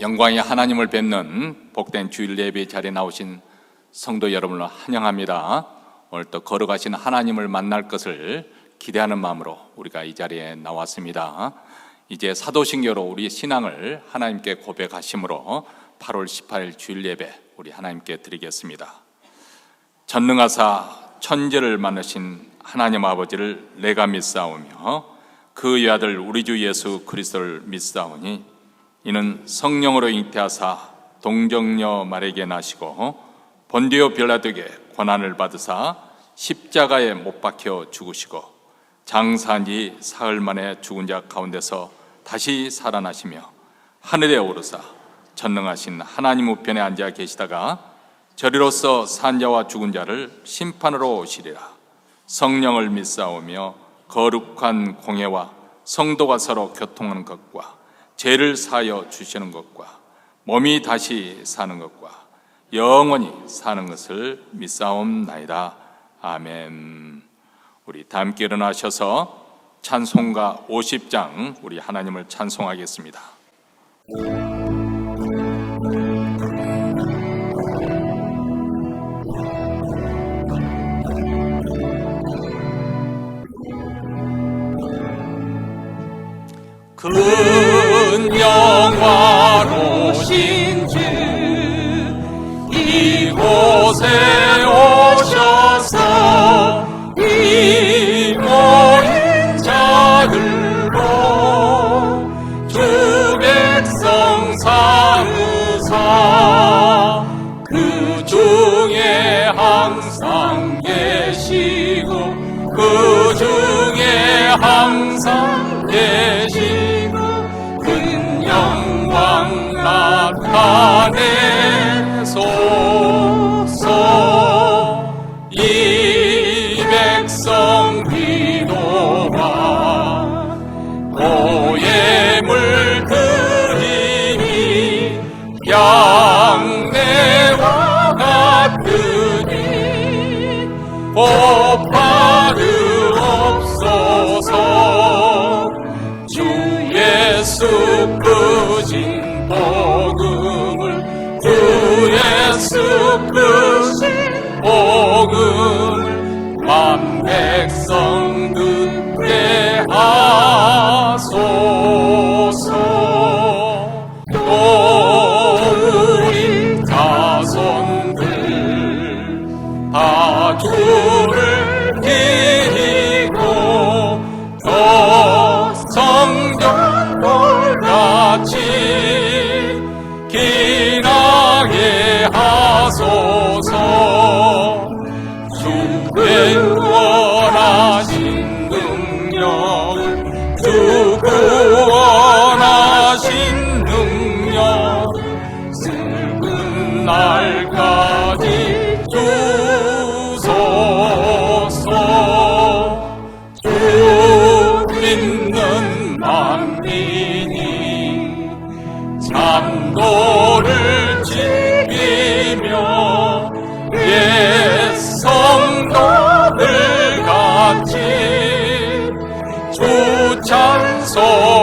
영광의 하나님을 뵙는 복된 주일 예배 자리에 나오신 성도 여러분을 환영합니다. 오늘 또 걸어가신 하나님을 만날 것을 기대하는 마음으로 우리가 이 자리에 나왔습니다. 이제 사도신교로 우리 신앙을 하나님께 고백하심으로 8월 18일 주일 예배 우리 하나님께 드리겠습니다. 전능하사 천지를 만드신 하나님 아버지를 내가 믿사오며 그 외아들 우리 주 예수 그리스도를 믿사오니 이는 성령으로 잉태하사 동정녀 마리아에게 나시고 본디오 빌라도에게 고난을 받으사 십자가에 못 박혀 죽으시고 장사한 지 사흘 만에 죽은 자 가운데서 다시 살아나시며 하늘에 오르사 전능하신 하나님 우편에 앉아 계시다가 저리로서 산 자와 죽은 자를 심판으로 오시리라. 성령을 믿사오며 거룩한 공회와 성도가 서로 교통하는 것과 죄를 사하여 주시는 것과 몸이 다시 사는 것과 영원히 사는 것을 믿사옵나이다. 아멘. 우리 다 함께 일어나셔서 찬송가 50장 우리 하나님을 찬송하겠습니다. 큰 영화로신 주 이곳에 오셔서 이 모인 자들로 주 백성 삼으사 그 중에 항상 계시고 그 중에 항상 계시고 영광 나타내소서. 이 백성 기도와 보혜물 드리니 양내와 같으니 복받으옵소서. 주 예수 크신 복음을 주 예수 크신 복음을 만 백성 듣게 하소서. 또 우리 자손들 다 주를 기리고 더 성전돌같이 기나게 하소서. 주의 구원하신 능력을 주 구원하신 능력 슬픈 날까지 주소서. 주 믿는 만민이 참도를 지키며 옛 성도들 같이 주 찬송하다가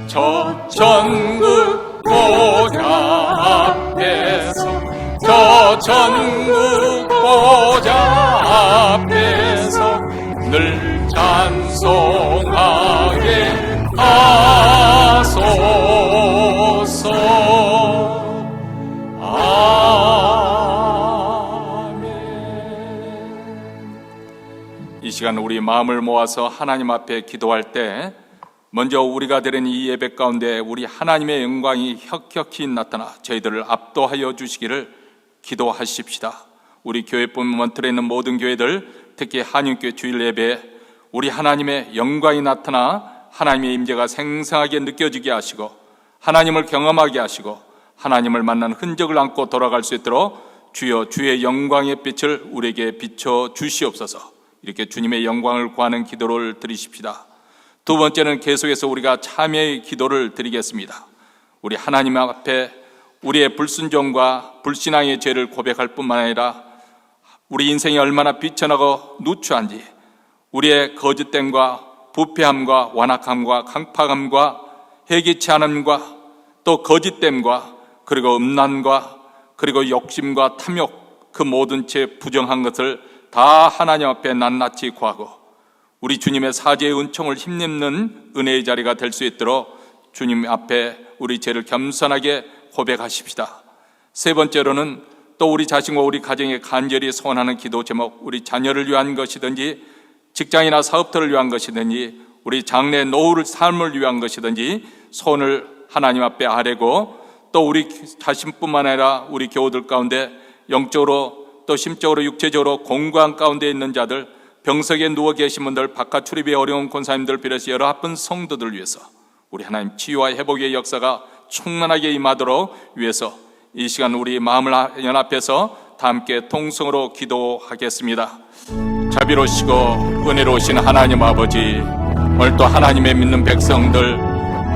저 천국 보좌 앞에서 저 천국 보좌 앞에서 늘 찬송하게 하소서. 아멘. 이 시간 우리 마음을 모아서 하나님 앞에 기도할 때 먼저 우리가 드린 이 예배 가운데 우리 하나님의 영광이 혁혁히 나타나 저희들을 압도하여 주시기를 기도하십시다. 우리 교회뿐만 들어 있는 모든 교회들, 특히 한인교회 주일 예배에 우리 하나님의 영광이 나타나 하나님의 임재가 생생하게 느껴지게 하시고 하나님을 경험하게 하시고 하나님을 만난 흔적을 안고 돌아갈 수 있도록 주여 주의 영광의 빛을 우리에게 비춰 주시옵소서. 이렇게 주님의 영광을 구하는 기도를 드리십시다. 두 번째는 계속해서 우리가 참여의 기도를 드리겠습니다. 우리 하나님 앞에 우리의 불순종과 불신앙의 죄를 고백할 뿐만 아니라 우리 인생이 얼마나 비천하고 누추한지, 우리의 거짓됨과 부패함과 완악함과 강팍함과 회개치 않음과 또 거짓됨과 그리고 음란과 그리고 욕심과 탐욕, 그 모든 죄 부정한 것을 다 하나님 앞에 낱낱이 구하고 우리 주님의 사죄의 은총을 힘입는 은혜의 자리가 될 수 있도록 주님 앞에 우리 죄를 겸손하게 고백하십시다. 세 번째로는 또 우리 자신과 우리 가정에 간절히 소원하는 기도 제목, 우리 자녀를 위한 것이든지 직장이나 사업터를 위한 것이든지 우리 장래 노후를 삶을 위한 것이든지 소원을 하나님 앞에 아뢰고 또 우리 자신뿐만 아니라 우리 교우들 가운데 영적으로 또 심적으로 육체적으로 공고한 가운데 있는 자들, 병석에 누워 계신 분들, 바깥 출입이 어려운 권사님들 비롯해 여러 아픈 성도들 위해서 우리 하나님 치유와 회복의 역사가 충만하게 임하도록 위해서 이 시간 우리 마음을 연합해서 다 함께 통성으로 기도하겠습니다. 자비로우시고 은혜로우신 하나님 아버지, 오늘 또 하나님의 믿는 백성들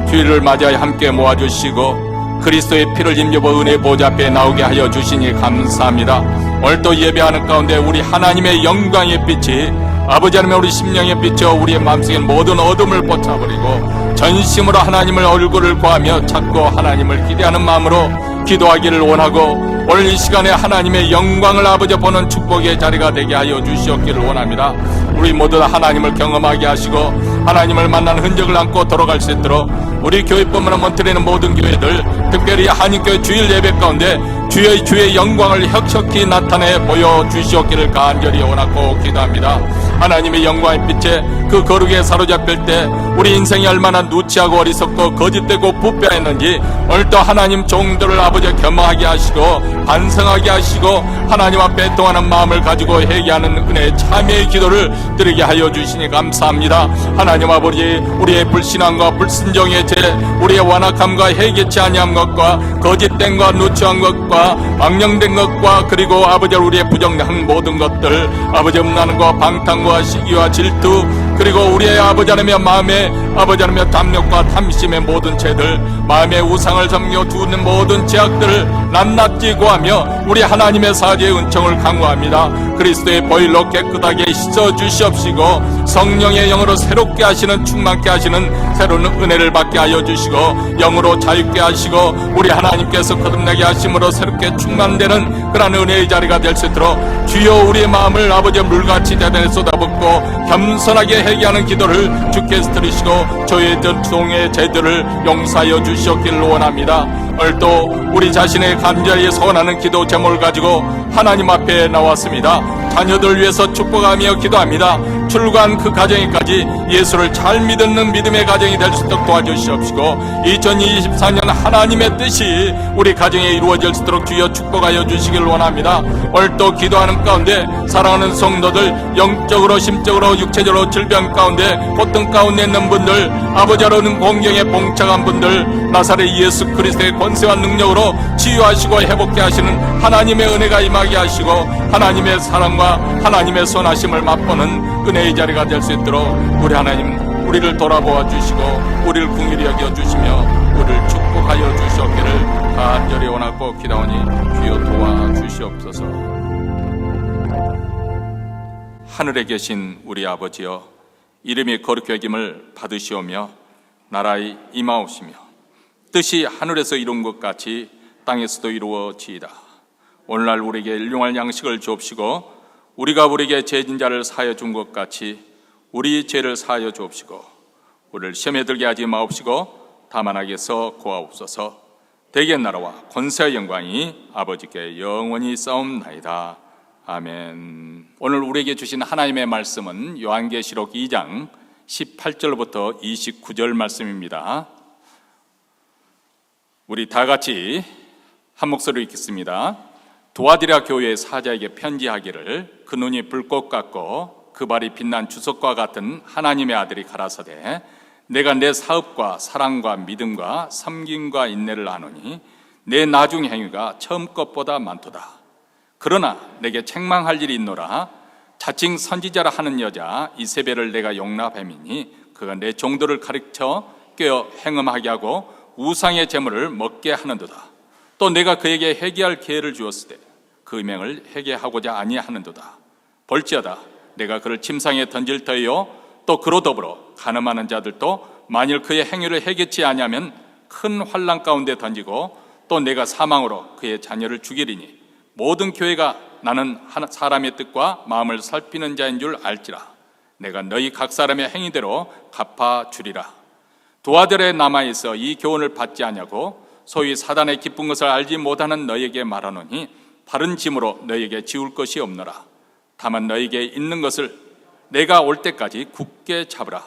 주일을 맞이하여 함께 모아주시고 그리스도의 피를 힘입어 은혜 보좌 앞에 나오게 하여 주시니 감사합니다. 오늘 또 예배하는 가운데 우리 하나님의 영광의 빛이 아버지 하나님 우리 심령에 비쳐 우리의 마음속에 모든 어둠을 꽂아버리고 전심으로 하나님을 얼굴을 구하며 찾고 하나님을 기대하는 마음으로 기도하기를 원하고 오늘 이 시간에 하나님의 영광을 아버지 보는 축복의 자리가 되게 하여 주시옵기를 원합니다. 우리 모두 다 하나님을 경험하게 하시고 하나님을 만나는 흔적을 안고 돌아갈 수 있도록 우리 교회뿐만 아니라 몬트리는 모든 교회들, 특별히 한인교회 주일 예배 가운데 주의 영광을 혁혁히 나타내 보여주시옵기를 간절히 원하고 기도합니다. 하나님의 영광의 빛에 그 거룩에 사로잡힐 때 우리 인생이 얼마나 누치하고 어리석고 거짓되고 부패했는지 오늘도 하나님 종들을 아버지 겸허하게 하시고 반성하게 하시고 하나님 앞에 동하는 마음을 가지고 회개하는 은혜의 참회의 기도를 드리게 하여 주시니 감사합니다. 하나님 아버지, 우리의 불신앙과 불순종의 죄, 우리의 완악함과 회개치 아니한 것과 거짓됨과 누추한 것과 망령된 것과 그리고 아버지 우리의 부정한 모든 것들, 아버지 음란한 것, 방탕과 시기와 질투, 그리고 우리의 아버지 하나님의 마음에 아버지 하나님의 탐욕과 탐심의 모든 죄들, 마음의 우상을 섬겨 두는 모든 죄악들을 낱낱이 구하며 우리 하나님의 사죄의 은총을 강구합니다. 그리스도의 보혈로 깨끗하게 씻어 주시옵시고 성령의 영으로 새롭게 하시는, 충만케 하시는 새로운 은혜를 받게 하여 주시고 영으로 자유케 하시고 우리 하나님께서 거듭나게 하심으로 새롭게 충만되는 그런 은혜의 자리가 될 수 있도록 주여 우리의 마음을 아버지 물같이 대단히 쏟아붓고 겸손하게 회개하는 기도를 주께서 들으시고 저의 전통의 죄들을 용서하여 주시옵기를 원합니다. 오늘 또 우리 자신의 간절히 소원하는 기도 제목을 가지고 하나님 앞에 나왔습니다. 자녀들 위해서 축복하며 기도합니다. 출간 그 가정에까지 예수를 잘 믿는 믿음의 가정이 될 수 있도록 도와주시옵시고 2024년 하나님의 뜻이 우리 가정에 이루어질 수 있도록 주여 축복하여 주시길 원합니다. 오늘 또 기도하는 가운데 사랑하는 성도들, 영적으로 심적으로 육체적으로 질병 가운데 고통 가운데 있는 분들, 아버지로는 공경에 봉착한 분들 나사렛 예수 그리스도의 권세와 능력으로 치유하시고 회복케 하시는 하나님의 은혜가 임하게 하시고 하나님의 사랑과 하나님의 선하심을 맛보는 은혜의 자리가 될 수 있도록 우리 하나님 우리를 돌아보아 주시고 우리를 긍휼히 여겨 주시며 우리를 축복하여 주시옵기를 간절히 원하고 기도하니 주여 도와주시옵소서. 하늘에 계신 우리 아버지여, 이름이 거룩히 여김을 받으시오며 나라의 임하옵시며 뜻이 하늘에서 이룬 것 같이 땅에서도 이루어지이다. 오늘날 우리에게 일용할 양식을 주옵시고 우리가 우리에게 죄진 자를 사하여 준 것 같이 우리 죄를 사하여 주옵시고 우리를 시험에 들게 하지 마옵시고 다만 악에서 구하옵소서. 대개 나라와 권세와 영광이 아버지께 영원히 싸움나이다. 아멘. 오늘 우리에게 주신 하나님의 말씀은 요한계시록 2장 18절부터 29절 말씀입니다. 우리 다 같이 한 목소리로 읽겠습니다. 두아디라 교회의 사자에게 편지하기를 그 눈이 불꽃 같고 그 발이 빛난 주석과 같은 하나님의 아들이 가라사대 내가 내 사업과 사랑과 믿음과 섬김과 인내를 아노니 내 나중 행위가 처음 것보다 많도다. 그러나 내게 책망할 일이 있노라. 자칭 선지자라 하는 여자 이세벨을 내가 용납함이니 그가 내 종들을 가르쳐 꿰어 행음하게 하고 우상의 제물을 먹게 하는도다. 또 내가 그에게 회개할 기회를 주었을 때 그 음행을 회개하고자 아니하는도다. 볼지어다 내가 그를 침상에 던질 터이요 또 그로 더불어 간음하는 자들도 만일 그의 행위를 해결치 아니하면 큰 환난 가운데 던지고 또 내가 사망으로 그의 자녀를 죽이리니 모든 교회가 나는 사람의 뜻과 마음을 살피는 자인 줄 알지라. 내가 너희 각 사람의 행위대로 갚아주리라. 두 아들에 남아있어 이 교훈을 받지 아니하고 소위 사단의 기쁜 것을 알지 못하는 너희에게 말하노니 바른 짐으로 너희에게 지울 것이 없노라. 다만 너희에게 있는 것을 내가 올 때까지 굳게 잡으라.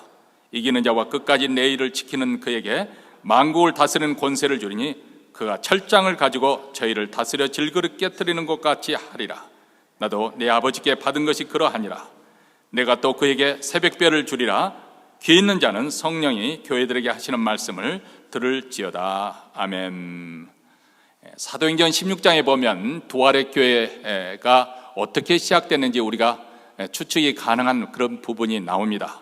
이기는 자와 끝까지 내 일을 지키는 그에게 만국을 다스리는 권세를 주리니 그가 철장을 가지고 저희를 다스려 질그릇 깨뜨리는 것 같이 하리라. 나도 내 아버지께 받은 것이 그러하니라. 내가 또 그에게 새벽별을 주리라. 귀 있는 자는 성령이 교회들에게 하시는 말씀을 들을지어다. 아멘. 사도행전 16장에 보면 두아렛 교회가 어떻게 시작됐는지 우리가 추측이 가능한 그런 부분이 나옵니다.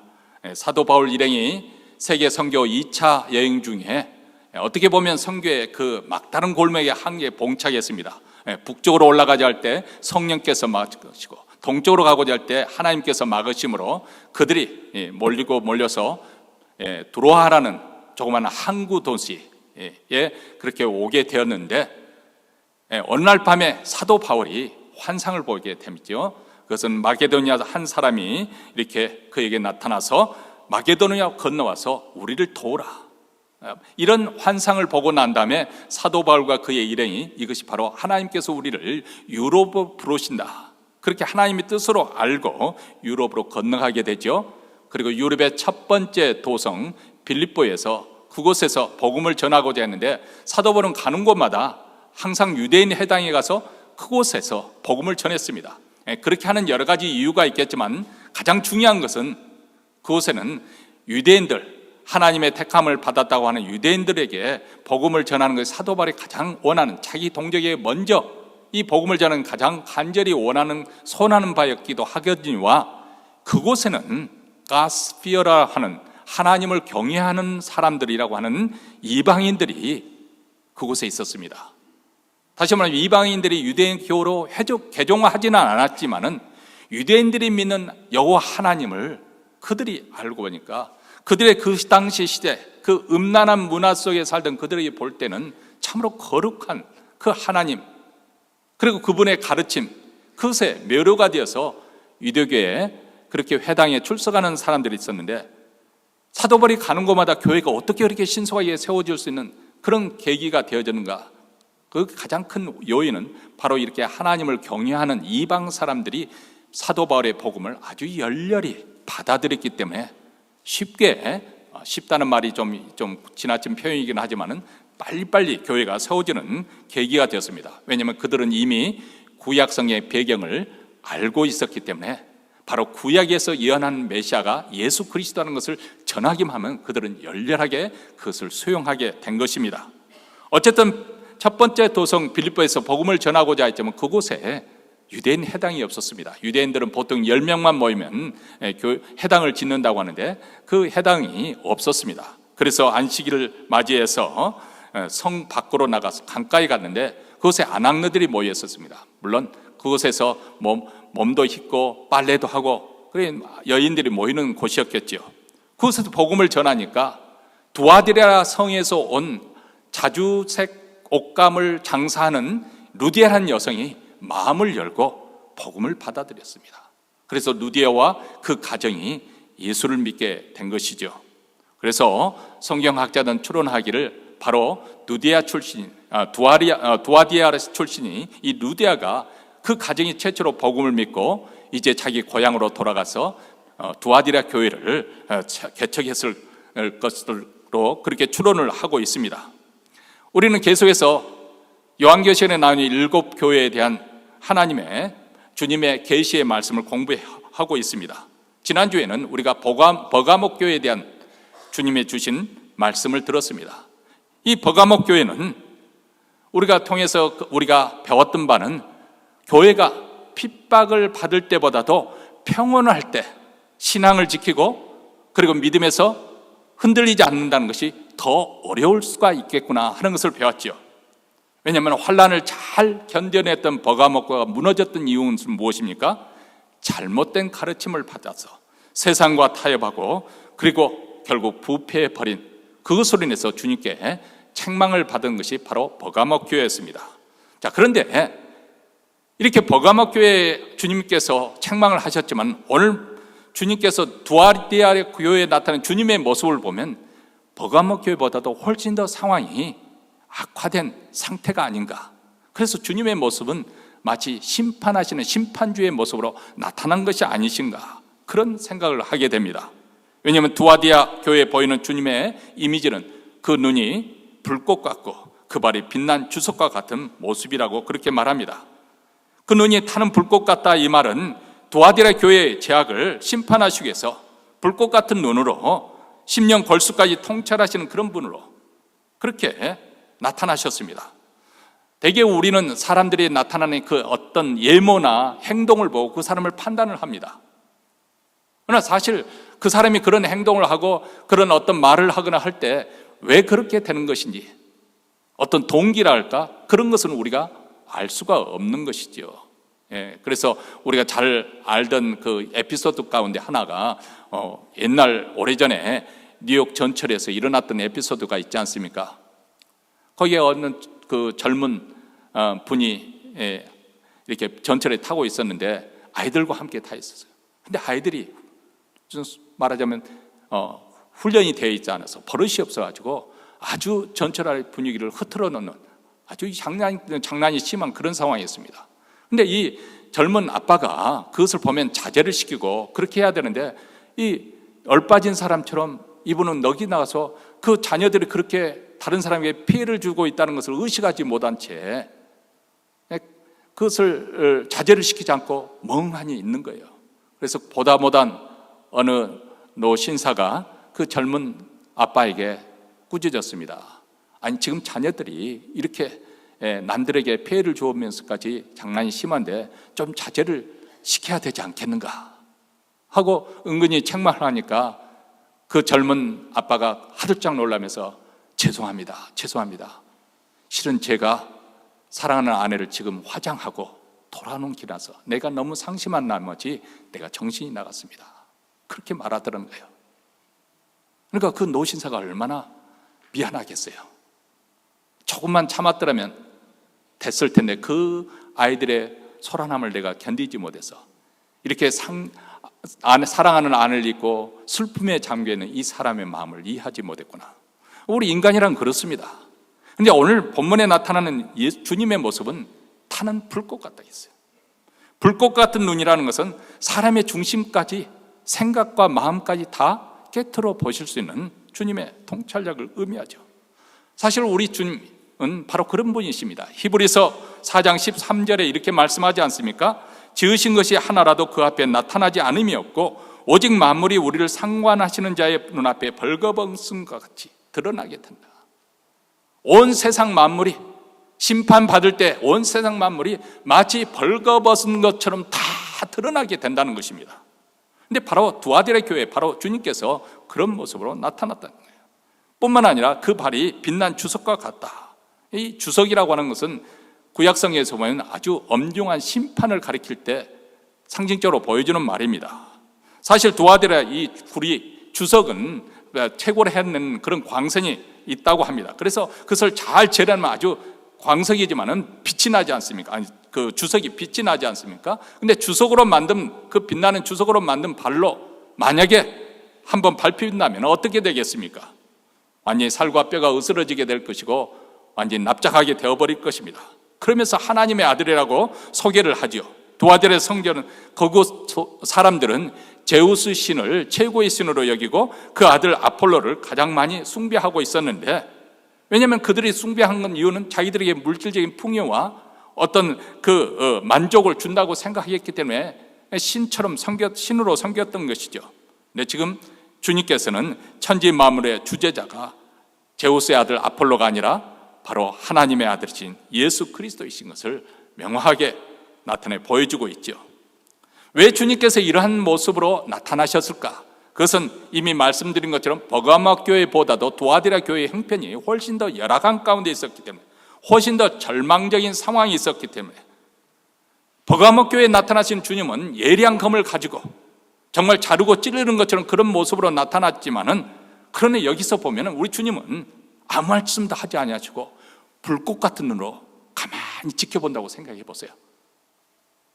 사도 바울 일행이 세계 선교 2차 여행 중에 어떻게 보면 선교의 그 막다른 골목에 한계에 봉착했습니다. 북쪽으로 올라가자 할 때 성령께서 막으시고 동쪽으로 가고자 할 때 하나님께서 막으심으로 그들이 몰려서 두로아라는 조그마한 항구 도시에 그렇게 오게 되었는데 어느 날 밤에 사도 바울이 환상을 보게 됩니다. 그것은 마게도니아 한 사람이 이렇게 그에게 나타나서 마게도니아 건너와서 우리를 도우라. 이런 환상을 보고 난 다음에 사도 바울과 그의 일행이 이것이 바로 하나님께서 우리를 유럽으로 부르신다, 그렇게 하나님의 뜻으로 알고 유럽으로 건너가게 되죠. 그리고 유럽의 첫 번째 도성 빌립보에서 그곳에서 복음을 전하고자 했는데 사도 바울은 가는 곳마다 항상 유대인 회당에 가서 그곳에서 복음을 전했습니다. 그렇게 하는 여러 가지 이유가 있겠지만 가장 중요한 것은 그곳에는 유대인들, 하나님의 택함을 받았다고 하는 유대인들에게 복음을 전하는 것이 사도 바울이 가장 원하는, 자기 동족에게 먼저 이 복음을 전하는 가장 간절히 원하는, 소원하는 바였기도 하거니와 그곳에는 가스피어라 하는 하나님을 경외하는 사람들이라고 하는 이방인들이 그곳에 있었습니다. 다시 말하면 이방인들이 유대인 교로 개종하지는 않았지만은 유대인들이 믿는 여호와 하나님을 그들이 알고 보니까 그들의 그 당시 시대 그 음란한 문화 속에 살던 그들에게 볼 때는 참으로 거룩한 그 하나님, 그리고 그분의 가르침, 그것에 매료가 되어서 유대교에 그렇게 회당에 출석하는 사람들이 있었는데 사도 바울이 가는 곳마다 교회가 어떻게 그렇게 신속하게 세워질 수 있는 그런 계기가 되어졌는가? 그 가장 큰 요인은 바로 이렇게 하나님을 경외하는 이방 사람들이 사도 바울의 복음을 아주 열렬히 받아들였기 때문에 쉽다는 말이 좀 지나친 표현이긴 하지만은 빨리빨리 교회가 세워지는 계기가 되었습니다. 왜냐하면 그들은 이미 구약성의 배경을 알고 있었기 때문에 바로 구약에서 예언한 메시아가 예수 그리스도라는 것을 전하기만 하면 그들은 열렬하게 그것을 수용하게 된 것입니다. 어쨌든 첫 번째 도성 빌립보에서 복음을 전하고자 했지만 그곳에 유대인 회당이 없었습니다. 유대인들은 보통 10명만 모이면 회당을 짓는다고 하는데 그 회당이 없었습니다. 그래서 안식일을 맞이해서 성 밖으로 나가서 강가에 갔는데 그곳에 아낙네들이 모여 있었습니다. 물론 그곳에서 몸도 씻고 빨래도 하고 여인들이 모이는 곳이었겠죠. 그곳에서 복음을 전하니까 두아디라 성에서 온 자주색 옷감을 장사하는 루디아라는 여성이 마음을 열고 복음을 받아들였습니다. 그래서 루디아와 그 가정이 예수를 믿게 된 것이죠. 그래서 성경학자들은 추론하기를 바로 두아디아 출신이 이 루디아가 그 가정이 최초로 복음을 믿고 이제 자기 고향으로 돌아가서 두아디라 교회를 개척했을 것으로 그렇게 추론을 하고 있습니다. 우리는 계속해서 요한계시록에 나오는 7 교회에 대한 하나님의 주님의 계시의 말씀을 공부하고 있습니다. 지난주에는 우리가 버가목 교회에 대한 주님의 주신 말씀을 들었습니다. 이 버가목 교회는 우리가 통해서 우리가 배웠던 바는 교회가 핍박을 받을 때보다도 평온할 때 신앙을 지키고 그리고 믿음에서 흔들리지 않는다는 것이 더 어려울 수가 있겠구나 하는 것을 배웠죠. 왜냐하면 환난을 잘 견뎌냈던 버가목교가 무너졌던 이유는 무엇입니까? 잘못된 가르침을 받아서 세상과 타협하고 그리고 결국 부패해버린 그것으로 인해서 주님께 책망을 받은 것이 바로 버가모 교회였습니다. 자, 그런데 이렇게 버가모 교회에 주님께서 책망을 하셨지만 오늘 주님께서 두아디아 교회에 나타난 주님의 모습을 보면 버가모 교회보다도 훨씬 더 상황이 악화된 상태가 아닌가. 그래서 주님의 모습은 마치 심판하시는 심판주의 모습으로 나타난 것이 아니신가, 그런 생각을 하게 됩니다. 왜냐하면 두아디아 교회에 보이는 주님의 이미지는 그 눈이 불꽃 같고 그 발이 빛난 주석과 같은 모습이라고 그렇게 말합니다. 그 눈이 타는 불꽃 같다, 이 말은 두아디아 교회의 죄악을 심판하시기 위해서 불꽃 같은 눈으로 십년 걸수까지 통찰하시는 그런 분으로 그렇게 나타나셨습니다. 대개 우리는 사람들이 나타나는 그 어떤 예모나 행동을 보고 그 사람을 판단을 합니다. 그러나 사실 그 사람이 그런 행동을 하고 그런 어떤 말을 하거나 할 때 왜 그렇게 되는 것인지, 어떤 동기라 할까, 그런 것은 우리가 알 수가 없는 것이죠. 그래서 우리가 잘 알던 그 에피소드 가운데 하나가 옛날 오래전에 뉴욕 전철에서 일어났던 에피소드가 있지 않습니까? 거기에 어느 그 젊은 분이 이렇게 전철에 타고 있었는데 아이들과 함께 타 있었어요. 근데 아이들이 좀 말하자면 훈련이 되어 있지 않아서 버릇이 없어가지고 아주 전철 안의 분위기를 흐트러 놓는 아주 장난이 심한 그런 상황이었습니다. 근데 이 젊은 아빠가 그것을 보면 자제를 시키고 그렇게 해야 되는데, 이 얼빠진 사람처럼 이분은 넋이 나가서 그 자녀들이 그렇게 다른 사람에게 피해를 주고 있다는 것을 의식하지 못한 채 그것을 자제를 시키지 않고 멍하니 있는 거예요. 그래서 보다 못한 어느 노 신사가 그 젊은 아빠에게 꾸짖었습니다. 아니, 지금 자녀들이 이렇게 남들에게 피해를 주면서까지 장난이 심한데 좀 자제를 시켜야 되지 않겠는가 하고 은근히 책망을 하니까 그 젊은 아빠가 하들짝 놀라면서 죄송합니다. 실은 제가 사랑하는 아내를 지금 화장하고 돌아오는 길이라서 내가 너무 상심한 나머지 내가 정신이 나갔습니다. 그렇게 말하더라는 거예요. 그러니까 그 노신사가 얼마나 미안하겠어요. 조금만 참았더라면 됐을 텐데 그 아이들의 소란함을 내가 견디지 못해서 이렇게 사랑하는 아내를 잊고 슬픔에 잠겨있는 이 사람의 마음을 이해하지 못했구나. 우리 인간이란 그렇습니다. 그런데 오늘 본문에 나타나는 주님의 모습은 타는 불꽃 같다 했어요. 불꽃 같은 눈이라는 것은 사람의 중심까지, 생각과 마음까지 다 깨트려 보실 수 있는 주님의 통찰력을 의미하죠. 사실 우리 주님은 바로 그런 분이십니다. 히브리서 4장 13절에 이렇게 말씀하지 않습니까? 지으신 것이 하나라도 그 앞에 나타나지 않음이 없고 오직 만물이 우리를 상관하시는 자의 눈앞에 벌거벗음과 같이 드러나게 된다. 온 세상 만물이 심판받을 때 온 세상 만물이 마치 벌거벗은 것처럼 다 드러나게 된다는 것입니다. 근데 바로 두아디라 교회, 바로 주님께서 그런 모습으로 나타났다는 거예요. 뿐만 아니라 그 발이 빛난 주석과 같다. 이 주석이라고 하는 것은 구약성에서 보면 아주 엄중한 심판을 가리킬 때 상징적으로 보여주는 말입니다. 사실 두아디라 이 구리 주석은 채굴 해낸 그런 광선이 있다고 합니다. 그래서 그것을 잘 재려면 아주 광석이지만은 빛이 나지 않습니까? 아니, 그 주석이 빛이 나지 않습니까? 근데 주석으로 만든, 그 빛나는 주석으로 만든 발로 만약에 한번 밟힌다면 어떻게 되겠습니까? 완전히 살과 뼈가 으스러지게 될 것이고 완전히 납작하게 되어버릴 것입니다. 그러면서 하나님의 아들이라고 소개를 하지요. 두아디라 성전은 그곳 사람들은 제우스 신을 최고의 신으로 여기고 그 아들 아폴로를 가장 많이 숭배하고 있었는데, 왜냐하면 그들이 숭배한 건 이유는 자기들에게 물질적인 풍요와 어떤 그 만족을 준다고 생각했기 때문에 신처럼 신으로 섬겼던 것이죠. 근데 지금 주님께서는 천지 만물의 주재자가 제우스의 아들 아폴로가 아니라 바로 하나님의 아들이신 예수 그리스도이신 것을 명확하게 나타내 보여주고 있죠. 왜 주님께서 이러한 모습으로 나타나셨을까? 그것은 이미 말씀드린 것처럼 버가모 교회보다도 두아디라 교회의 형편이 훨씬 더 열악한 가운데 있었기 때문에, 훨씬 더 절망적인 상황이 있었기 때문에, 버가모 교회에 나타나신 주님은 예리한 검을 가지고 정말 자르고 찌르는 것처럼 그런 모습으로 나타났지만은 그러나 여기서 보면 우리 주님은 아무 말씀도 하지 아니하시고 불꽃 같은 눈으로 가만히 지켜본다고 생각해 보세요.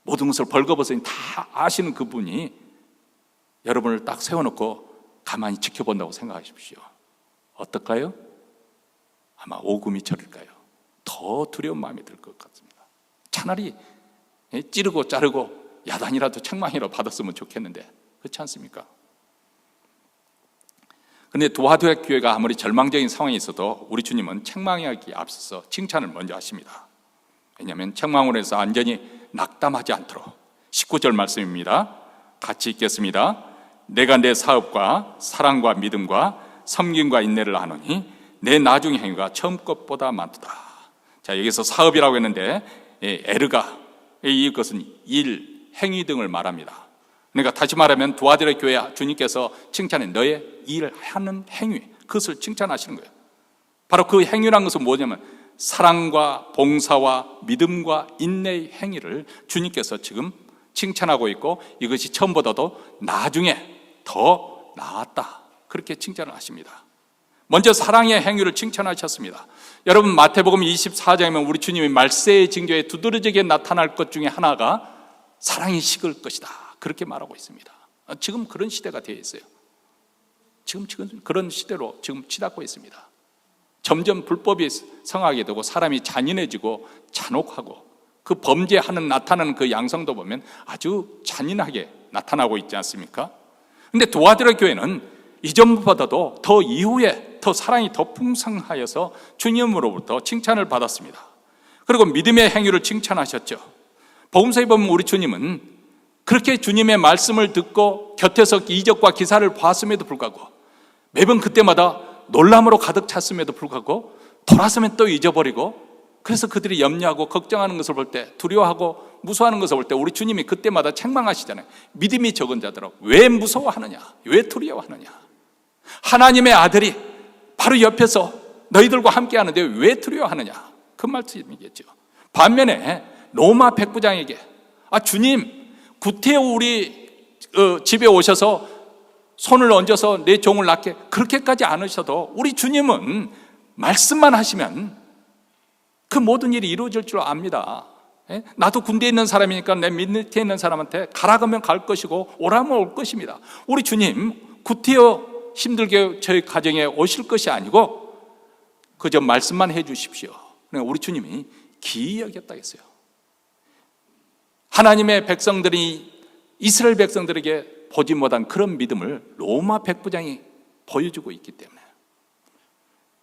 모든 것을 벌거벗으니 다 아시는 그분이 여러분을 딱 세워놓고 가만히 지켜본다고 생각하십시오. 어떨까요? 아마 오금이 저릴까요? 더 두려운 마음이 들 것 같습니다. 차라리 찌르고 자르고 야단이라도 책망이라도 받았으면 좋겠는데 그렇지 않습니까? 그런데 도하도의 교회가 아무리 절망적인 상황이 있어도 우리 주님은 책망하기에 앞서서 칭찬을 먼저 하십니다. 왜냐하면 책망으로 해서 완전히 낙담하지 않도록. 19절 말씀입니다. 같이 읽겠습니다. 내가 내 사업과 사랑과 믿음과 섬김과 인내를 아노니 내 나중의 행위가 처음 것보다 많도다. 자, 여기서 사업이라고 했는데 에르가, 이것은 일, 행위 등을 말합니다. 그러니까 다시 말하면 도아들의 교회 주님께서 칭찬해 너의 일하는 행위, 그것을 칭찬하시는 거예요. 바로 그 행위란 것은 뭐냐면 사랑과 봉사와 믿음과 인내의 행위를 주님께서 지금 칭찬하고 있고 이것이 처음보다도 나중에 더 나았다, 그렇게 칭찬을 하십니다. 먼저 사랑의 행위를 칭찬하셨습니다. 여러분 마태복음 24장이면 우리 주님이 말세의 징조에 두드러지게 나타날 것 중에 하나가 사랑이 식을 것이다, 그렇게 말하고 있습니다. 지금 그런 시대가 되어 있어요. 지금 그런 시대로 지금 치닫고 있습니다. 점점 불법이 성하게 되고 사람이 잔인해지고 잔혹하고 그 범죄하는 나타나는 그 양상도 보면 아주 잔인하게 나타나고 있지 않습니까? 근데 도아들의 교회는 이전보다도 더 이후에 더 사랑이 더 풍성하여서 주님으로부터 칭찬을 받았습니다. 그리고 믿음의 행위를 칭찬하셨죠. 복음서에 보면 우리 주님은 그렇게 주님의 말씀을 듣고 곁에서 이적과 기사를 봤음에도 불구하고 매번 그때마다 놀람으로 가득 찼음에도 불구하고 돌아서면 또 잊어버리고, 그래서 그들이 염려하고 걱정하는 것을 볼 때, 두려워하고 무서워하는 것을 볼 때 우리 주님이 그때마다 책망하시잖아요. 믿음이 적은 자들아 왜 무서워하느냐, 왜 두려워하느냐. 하나님의 아들이 바로 옆에서 너희들과 함께 하는데 왜 두려워하느냐, 그 말씀이겠죠. 반면에 로마 백부장에게 주님 구태여 우리 집에 오셔서 손을 얹어서 내 종을 낳게, 그렇게까지 않으셔도 우리 주님은 말씀만 하시면 그 모든 일이 이루어질 줄 압니다. 나도 군대에 있는 사람이니까 내 밑에 있는 사람한테 가라 그러면 갈 것이고 오라면 올 것입니다. 우리 주님 구태여 힘들게 저희 가정에 오실 것이 아니고 그저 말씀만 해 주십시오. 그러니까 우리 주님이 기이 여겼다 했어요. 하나님의 백성들이 이스라엘 백성들에게 보지 못한 그런 믿음을 로마 백부장이 보여주고 있기 때문에.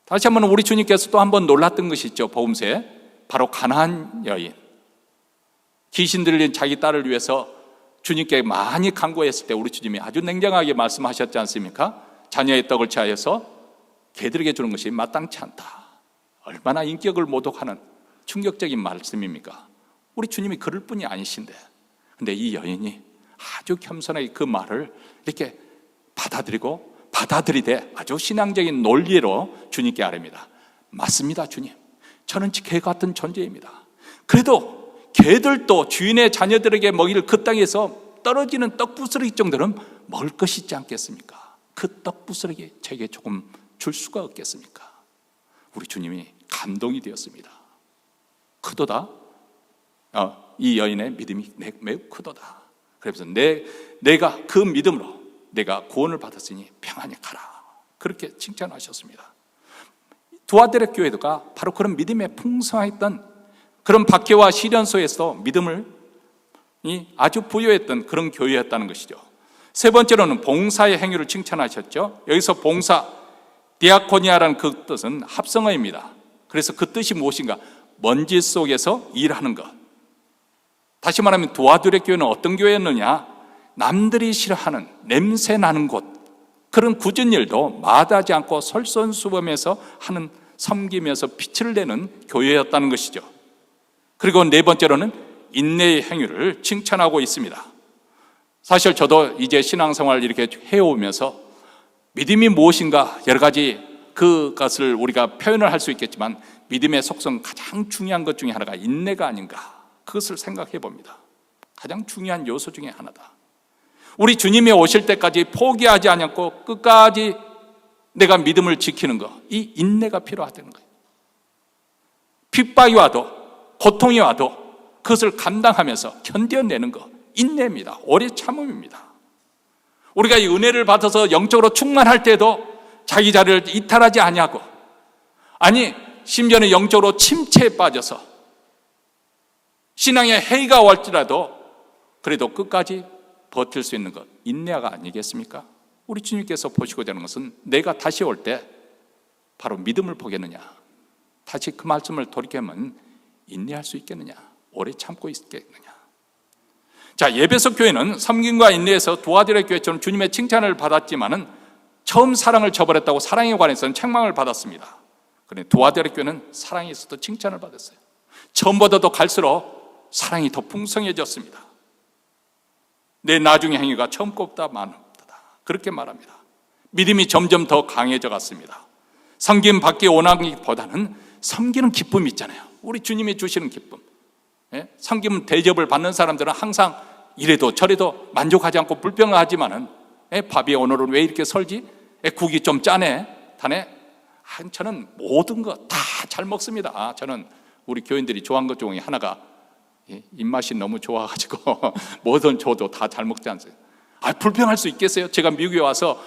다시 한번 우리 주님께서 또 한 번 놀랐던 것이 있죠. 복음서에 바로 가나안 여인, 귀신 들린 자기 딸을 위해서 주님께 많이 간구했을 때 우리 주님이 아주 냉정하게 말씀하셨지 않습니까? 자녀의 떡을 취하여서 개들에게 주는 것이 마땅치 않다. 얼마나 인격을 모독하는 충격적인 말씀입니까? 우리 주님이 그럴 뿐이 아니신데, 근데 이 여인이 아주 겸손하게 그 말을 이렇게 받아들이되 아주 신앙적인 논리로 주님께 아뢰입니다. 맞습니다, 주님. 저는 개 같은 존재입니다. 그래도 개들도 주인의 자녀들에게 먹이를 그 땅에서 떨어지는 떡부스러기 정도는 먹을 것이 있지 않겠습니까? 그 떡부스러기 제게 조금 줄 수가 없겠습니까? 우리 주님이 감동이 되었습니다. 크도다. 이 여인의 믿음이 매우 크도다. 그래서 내가 그 믿음으로 내가 구원을 받았으니 평안히 가라, 그렇게 칭찬하셨습니다. 두아들의 교회가 바로 그런 믿음에 풍성했던 그런 박해와 시련 속에서 믿음을 아주 부여했던 그런 교회였다는 것이죠. 세 번째로는 봉사의 행위를 칭찬하셨죠. 여기서 봉사, 디아코니아라는 그 뜻은 합성어입니다. 그래서 그 뜻이 무엇인가? 먼지 속에서 일하는 것. 다시 말하면 도아들의 교회는 어떤 교회였느냐? 남들이 싫어하는 냄새 나는 곳, 그런 굳은 일도 마다하지 않고 솔선수범해서 하는, 섬기면서 빛을 내는 교회였다는 것이죠. 그리고 네 번째로는 인내의 행위를 칭찬하고 있습니다. 사실 저도 이제 신앙생활 이렇게 해오면서 믿음이 무엇인가 여러 가지 그것을 우리가 표현을 할 수 있겠지만 믿음의 속성 가장 중요한 것 중에 하나가 인내가 아닌가, 그것을 생각해 봅니다. 가장 중요한 요소 중에 하나다. 우리 주님이 오실 때까지 포기하지 않고 끝까지 내가 믿음을 지키는 거, 이 인내가 필요하다는 거예요. 핍박이 와도, 고통이 와도 그것을 감당하면서 견뎌내는 거, 인내입니다. 오래 참음입니다. 우리가 이 은혜를 받아서 영적으로 충만할 때도 자기 자리를 이탈하지 아니하고, 아니 심지어는 영적으로 침체에 빠져서 신앙의 해이가 올지라도 그래도 끝까지 버틸 수 있는 것, 인내가 아니겠습니까? 우리 주님께서 보시고자 하는 것은 내가 다시 올 때 바로 믿음을 보겠느냐, 다시 그 말씀을 돌이켜면 인내할 수 있겠느냐, 오래 참고 있겠느냐. 자, 예배석 교회는 섬김과 인내에서 두아디라 교회처럼 주님의 칭찬을 받았지만은 처음 사랑을 저버렸다고 사랑에 관해서는 책망을 받았습니다. 그런데 두아디라 교회는 사랑에 있어서 칭찬을 받았어요. 처음보다도 갈수록 사랑이 더 풍성해졌습니다. 내 나중의 행위가 처음 것보다 많다, 그렇게 말합니다. 믿음이 점점 더 강해져 갔습니다. 섬김 받기 원하기보다는 섬기는 기쁨이 있잖아요. 우리 주님이 주시는 기쁨. 섬김 대접을 받는 사람들은 항상 이래도 저래도 만족하지 않고 불평하지만은 밥이 오늘은 왜 이렇게 설지? 국이 좀 짜네, 다네. 저는 모든 거 다 잘 먹습니다. 저는 우리 교인들이 좋아하는 것 중에 하나가 입맛이 너무 좋아가지고 뭐든 줘도 다 잘 먹지 않습니까? 불평할 수 있겠어요? 제가 미국에 와서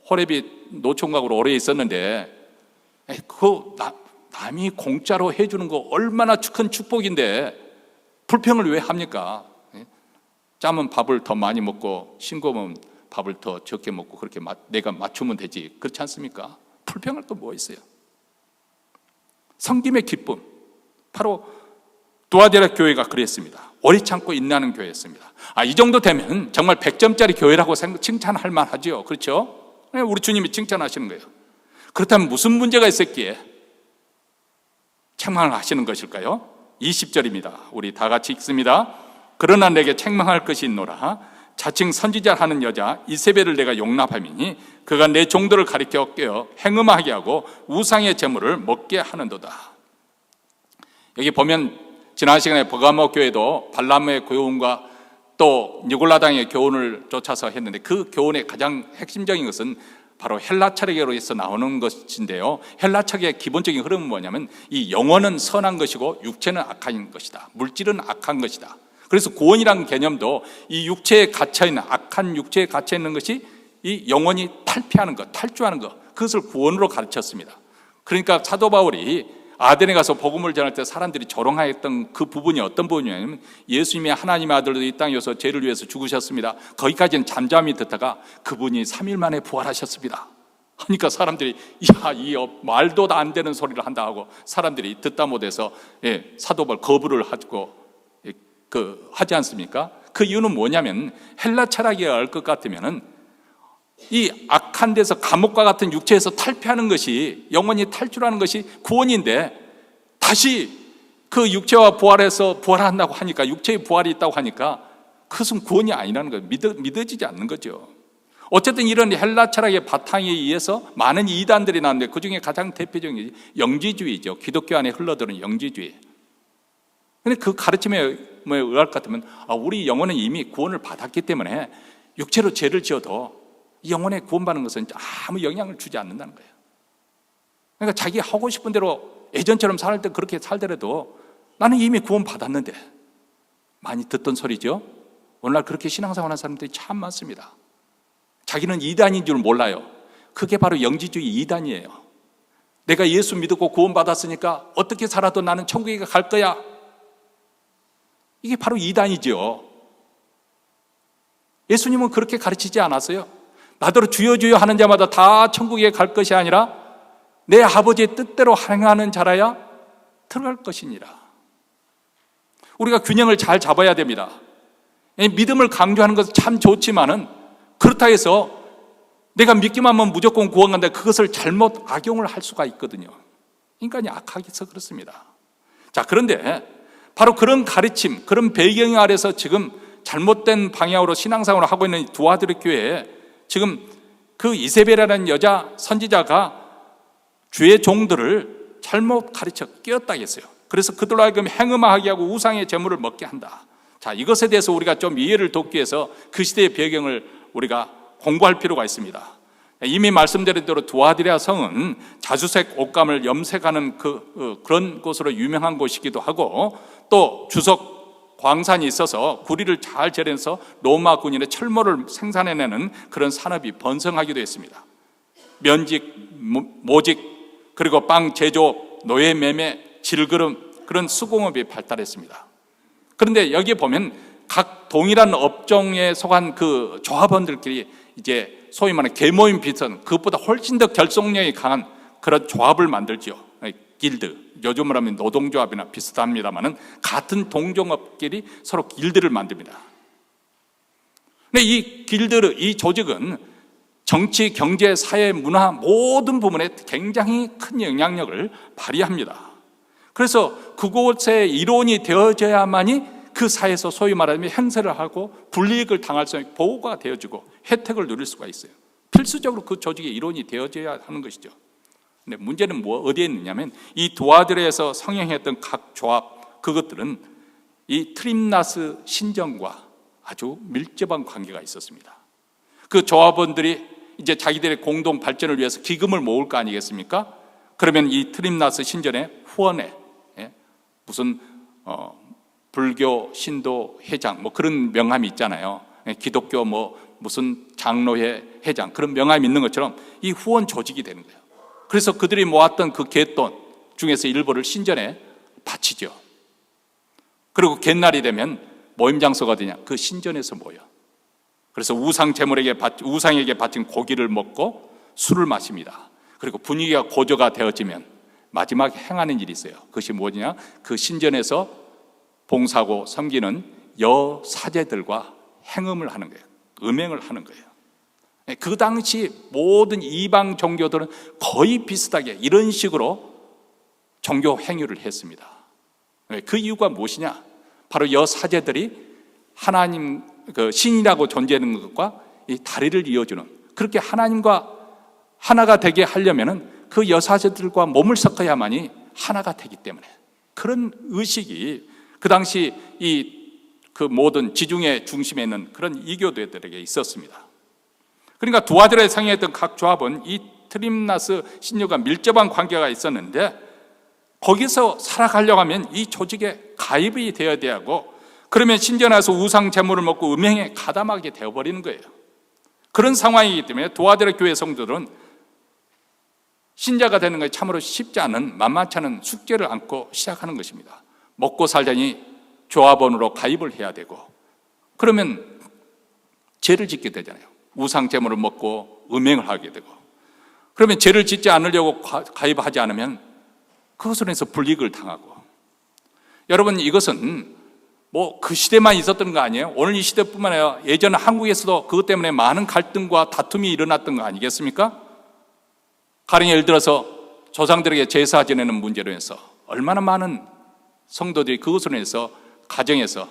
호레비 노총각으로 오래 있었는데 남이 공짜로 해주는 거 얼마나 큰 축복인데 불평을 왜 합니까? 짜면 밥을 더 많이 먹고 싱거우면 밥을 더 적게 먹고 그렇게 내가 맞추면 되지, 그렇지 않습니까? 불평할 거 뭐 있어요? 섬김의 기쁨, 바로 두아디라 교회가 그랬습니다. 오래 참고 인내하는 교회였습니다. 이 정도 되면 정말 100점짜리 교회라고 칭찬할 만하죠. 그렇죠? 우리 주님이 칭찬하시는 거예요. 그렇다면 무슨 문제가 있었기에 책망을 하시는 것일까요? 20절입니다. 우리 다 같이 읽습니다. 그러나 내게 책망할 것이 있노라. 자칭 선지자를 하는 여자 이세벨을 내가 용납함이니 그가 내 종들을 가리켜 깨어 행음하게 하고 우상의 제물을 먹게 하는도다. 여기 보면 지난 시간에 버가모 교회도 발람의 교훈과 또 니골라당의 교훈을 쫓아서 했는데 그 교훈의 가장 핵심적인 것은 바로 헬라 철학에서 나오는 것인데요. 헬라 철학의 기본적인 흐름은 뭐냐면 이 영혼은 선한 것이고 육체는 악한 것이다. 물질은 악한 것이다. 그래서 구원이라는 개념도 이 육체에 갇혀있는, 악한 육체에 갇혀있는 것이 이 영혼이 탈피하는 것, 탈주하는 것, 그것을 구원으로 가르쳤습니다. 그러니까 사도 바울이 아덴에 가서 복음을 전할 때 사람들이 조롱하였던 그 부분이 어떤 부분이냐면 예수님이 하나님의 아들로 이 땅에 오셔서 죄를 위해서 죽으셨습니다. 거기까지는 잠잠히 듣다가 그분이 3일 만에 부활하셨습니다. 그러니까 사람들이 이 말도 안 되는 소리를 한다 하고 사람들이 듣다 못해서 사도 바울 거부를 하고 하지 않습니까? 그 이유는 뭐냐면 헬라 철학에 알 것 같으면은 이 악한 데서 감옥과 같은 육체에서 탈피하는 것이, 영원히 탈출하는 것이 구원인데 다시 그 육체와 부활해서 부활한다고 하니까, 육체의 부활이 있다고 하니까 그것은 구원이 아니라는 거예요. 믿어지지 않는 거죠. 어쨌든 이런 헬라 철학의 바탕에 의해서 많은 이단들이 나왔는데 그 중에 가장 대표적인 영지주의죠. 기독교 안에 흘러드는 영지주의. 근데 그 가르침에 의할 것 같으면 우리 영혼은 이미 구원을 받았기 때문에 육체로 죄를 지어도 영혼에 구원받는 것은 아무 영향을 주지 않는다는 거예요. 그러니까 자기 하고 싶은 대로 예전처럼 살 때 그렇게 살더라도 나는 이미 구원 받았는데, 많이 듣던 소리죠. 오늘날 그렇게 신앙생활하는 사람들이 참 많습니다. 자기는 이단인 줄 몰라요. 그게 바로 영지주의 이단이에요. 내가 예수 믿고 구원 받았으니까 어떻게 살아도 나는 천국에 갈 거야. 이게 바로 이단이죠. 예수님은 그렇게 가르치지 않았어요. 나더러 주여 주여 하는 자마다 다 천국에 갈 것이 아니라 내 아버지의 뜻대로 행하는 자라야 들어갈 것이니라. 우리가 균형을 잘 잡아야 됩니다. 믿음을 강조하는 것은 참 좋지만은 그렇다 해서 내가 믿기만 하면 무조건 구원 간다, 그것을 잘못 악용을 할 수가 있거든요. 인간이 악하기서 그렇습니다. 자, 그런데 바로 그런 가르침, 그런 배경 아래서 지금 잘못된 방향으로 신앙생활을 하고 있는 두아디라 교회에 지금 그 이세벨이라는 여자 선지자가 주의 종들을 잘못 가르쳐 끼었다 했어요. 그래서 그들로 하여금 행음하게 하고 우상의 제물을 먹게 한다. 자, 이것에 대해서 우리가 좀 이해를 돕기 위해서 그 시대의 배경을 우리가 공부할 필요가 있습니다. 이미 말씀드린 대로 두아디라 성은 자주색 옷감을 염색하는 그런 곳으로 유명한 곳이기도 하고, 또 주석 광산이 있어서 구리를 잘 재래서 로마 군인의 철모를 생산해내는 그런 산업이 번성하기도 했습니다. 면직, 모직, 그리고 빵 제조, 노예 매매, 질그름, 그런 수공업이 발달했습니다. 그런데 여기 보면 각 동일한 업종에 속한 그 조합원들끼리 이제 소위 말하는 계모임 비슷한, 그것보다 훨씬 더 결속력이 강한 그런 조합을 만들죠. 길드, 요즘으로 하면 노동조합이나 비슷합니다만은 같은 동종업끼리 서로 길드를 만듭니다. 근데 이 길드, 이 조직은 정치, 경제, 사회, 문화 모든 부분에 굉장히 큰 영향력을 발휘합니다. 그래서 그곳에 일원이 되어져야만이 그 사회에서 소위 말하면 행세를 하고 불이익을 당할 수 있는 보호가 되어지고 혜택을 누릴 수가 있어요. 필수적으로 그 조직의 일원이 되어져야 하는 것이죠. 근데 문제는 어디에 있느냐면, 이 두아디라에서 성행했던 각 조합, 그것들은 이 트림나스 신정과 아주 밀접한 관계가 있었습니다. 그 조합원들이 이제 자기들의 공동 발전을 위해서 기금을 모을 거 아니겠습니까? 그러면 이 트림나스 신전의 후원에 무슨 불교 신도 회장 뭐 그런 명함이 있잖아요. 기독교 무슨 장로회 회장, 그런 명함이 있는 것처럼 이 후원 조직이 되는 거예요. 그래서 그들이 모았던 그 갯돈 중에서 일부를 신전에 바치죠. 그리고 갯날이 되면 모임 장소가 어디냐? 그 신전에서 모여. 그래서 우상에게 바친 고기를 먹고 술을 마십니다. 그리고 분위기가 고조가 되어지면 마지막에 행하는 일이 있어요. 그것이 뭐냐? 그 신전에서 봉사하고 섬기는 여사제들과 행음을 하는 거예요. 음행을 하는 거예요. 그 당시 모든 이방 종교들은 거의 비슷하게 이런 식으로 종교 행위를 했습니다. 그 이유가 무엇이냐? 바로 여사제들이 하나님, 신이라고 존재하는 것과 이 다리를 이어주는, 그렇게 하나님과 하나가 되게 하려면은 그 여사제들과 몸을 섞어야만이 하나가 되기 때문에, 그런 의식이 그 당시 그 모든 지중해 중심에 있는 그런 이교도들에게 있었습니다. 그러니까 두아디라에 상행했던 각 조합은 이 트림나스 신녀가 밀접한 관계가 있었는데, 거기서 살아가려고 하면 이 조직에 가입이 되어야 하고, 그러면 신전에서 우상 제물을 먹고 음행에 가담하게 되어버리는 거예요. 그런 상황이기 때문에 두아디라 교회 성도들은 신자가 되는 것이 참으로 쉽지 않은, 만만치 않은 숙제를 안고 시작하는 것입니다. 먹고 살자니 조합원으로 가입을 해야 되고, 그러면 죄를 짓게 되잖아요. 우상 제물을 먹고 음행을 하게 되고, 그러면 죄를 짓지 않으려고 가입하지 않으면 그것으로 해서 불이익을 당하고. 여러분, 이것은 그 시대만 있었던 거 아니에요? 오늘 이 시대뿐만 아니라 예전 한국에서도 그것 때문에 많은 갈등과 다툼이 일어났던 거 아니겠습니까? 가령 예를 들어서 조상들에게 제사 지내는 문제로 해서 얼마나 많은 성도들이 그것으로 해서 가정에서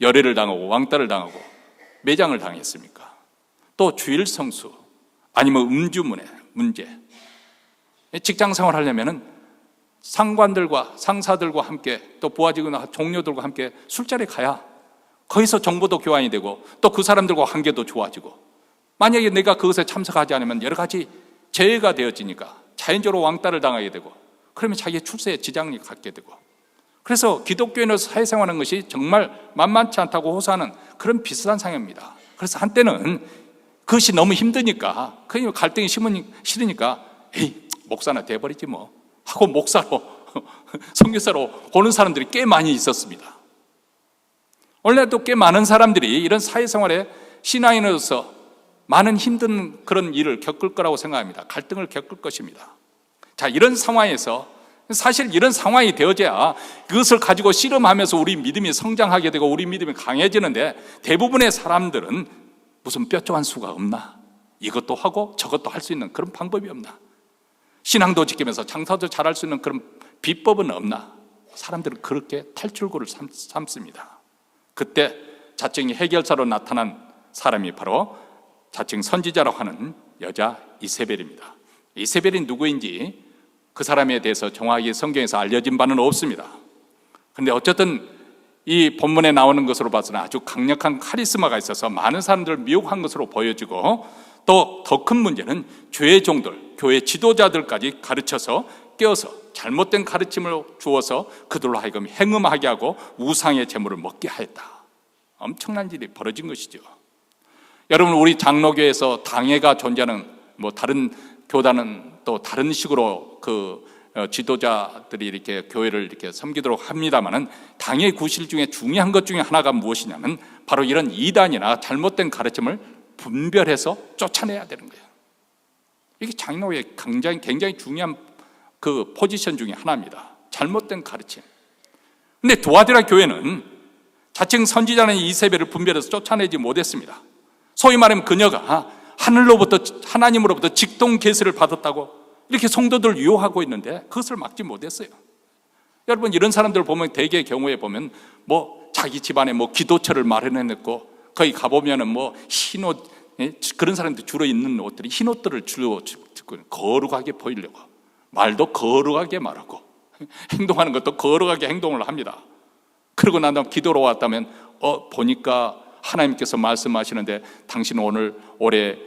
열애를 당하고 왕따를 당하고 매장을 당했습니까? 또 주일 성수, 아니면 음주 문제. 직장 생활하려면은 상관들과 상사들과 함께, 또 부하직이나 동료들과 함께 술자리에 가야 거기서 정보도 교환이 되고, 또 그 사람들과 관계도 좋아지고, 만약에 내가 그것에 참석하지 않으면 여러 가지 재해가 되어지니까 자연적으로 왕따를 당하게 되고, 그러면 자기의 출세에 지장이 갖게 되고. 그래서 기독교인으로 사회생활하는 것이 정말 만만치 않다고 호소하는 그런 비슷한 상황입니다. 그래서 한때는 그것이 너무 힘드니까, 그냥 갈등이 싫으니까 목사나 돼버리지 뭐 하고 목사로 선교사로 오는 사람들이 꽤 많이 있었습니다. 원래도 꽤 많은 사람들이 이런 사회생활에 신앙인으로서 많은 힘든 그런 일을 겪을 거라고 생각합니다. 갈등을 겪을 것입니다. 자, 이런 상황에서 사실 이런 상황이 되어져야 그것을 가지고 씨름하면서 우리 믿음이 성장하게 되고 우리 믿음이 강해지는데, 대부분의 사람들은 무슨 뾰족한 수가 없나? 이것도 하고 저것도 할 수 있는 그런 방법이 없나? 신앙도 지키면서 장사도 잘할 수 있는 그런 비법은 없나? 사람들은 그렇게 탈출구를 삼습니다. 그때 자칭 해결사로 나타난 사람이 바로 자칭 선지자라고 하는 여자 이세벨입니다. 이세벨이 누구인지 그 사람에 대해서 정확하게 성경에서 알려진 바는 없습니다. 그런데 어쨌든 이 본문에 나오는 것으로 봐서는 아주 강력한 카리스마가 있어서 많은 사람들을 미혹한 것으로 보여지고, 또 더 큰 문제는 교회 종들, 교회 지도자들까지 가르쳐서 깨어서 잘못된 가르침을 주어서 그들로 하여금 행음하게 하고 우상의 제물을 먹게 하였다. 엄청난 일이 벌어진 것이죠. 여러분, 우리 장로교에서 당회가 존재하는 다른 교단은 또 다른 식으로 지도자들이 이렇게 교회를 이렇게 섬기도록 합니다만은, 당의 구실 중에 중요한 것 중에 하나가 무엇이냐면 바로 이런 이단이나 잘못된 가르침을 분별해서 쫓아내야 되는 거예요. 이게 장로의 굉장히 중요한 포지션 중에 하나입니다. 잘못된 가르침. 근데 두아디라 교회는 자칭 선지자는 이세벨을 분별해서 쫓아내지 못했습니다. 소위 말하면 그녀가 하나님으로부터 직동 계시를 받았다고 이렇게 성도들을 유혹하고 있는데 그것을 막지 못했어요. 여러분, 이런 사람들을 보면 대개의 경우에 보면 자기 집안에 기도처를 마련해냈고, 거기 가보면은 흰옷, 그런 사람들 주로 입는 옷들이 흰옷들을 주로 듣고 거룩하게 보이려고 말도 거룩하게 말하고 행동하는 것도 거룩하게 행동을 합니다. 그러고 난 다음 기도로 왔다면 보니까 하나님께서 말씀하시는데 당신은 올해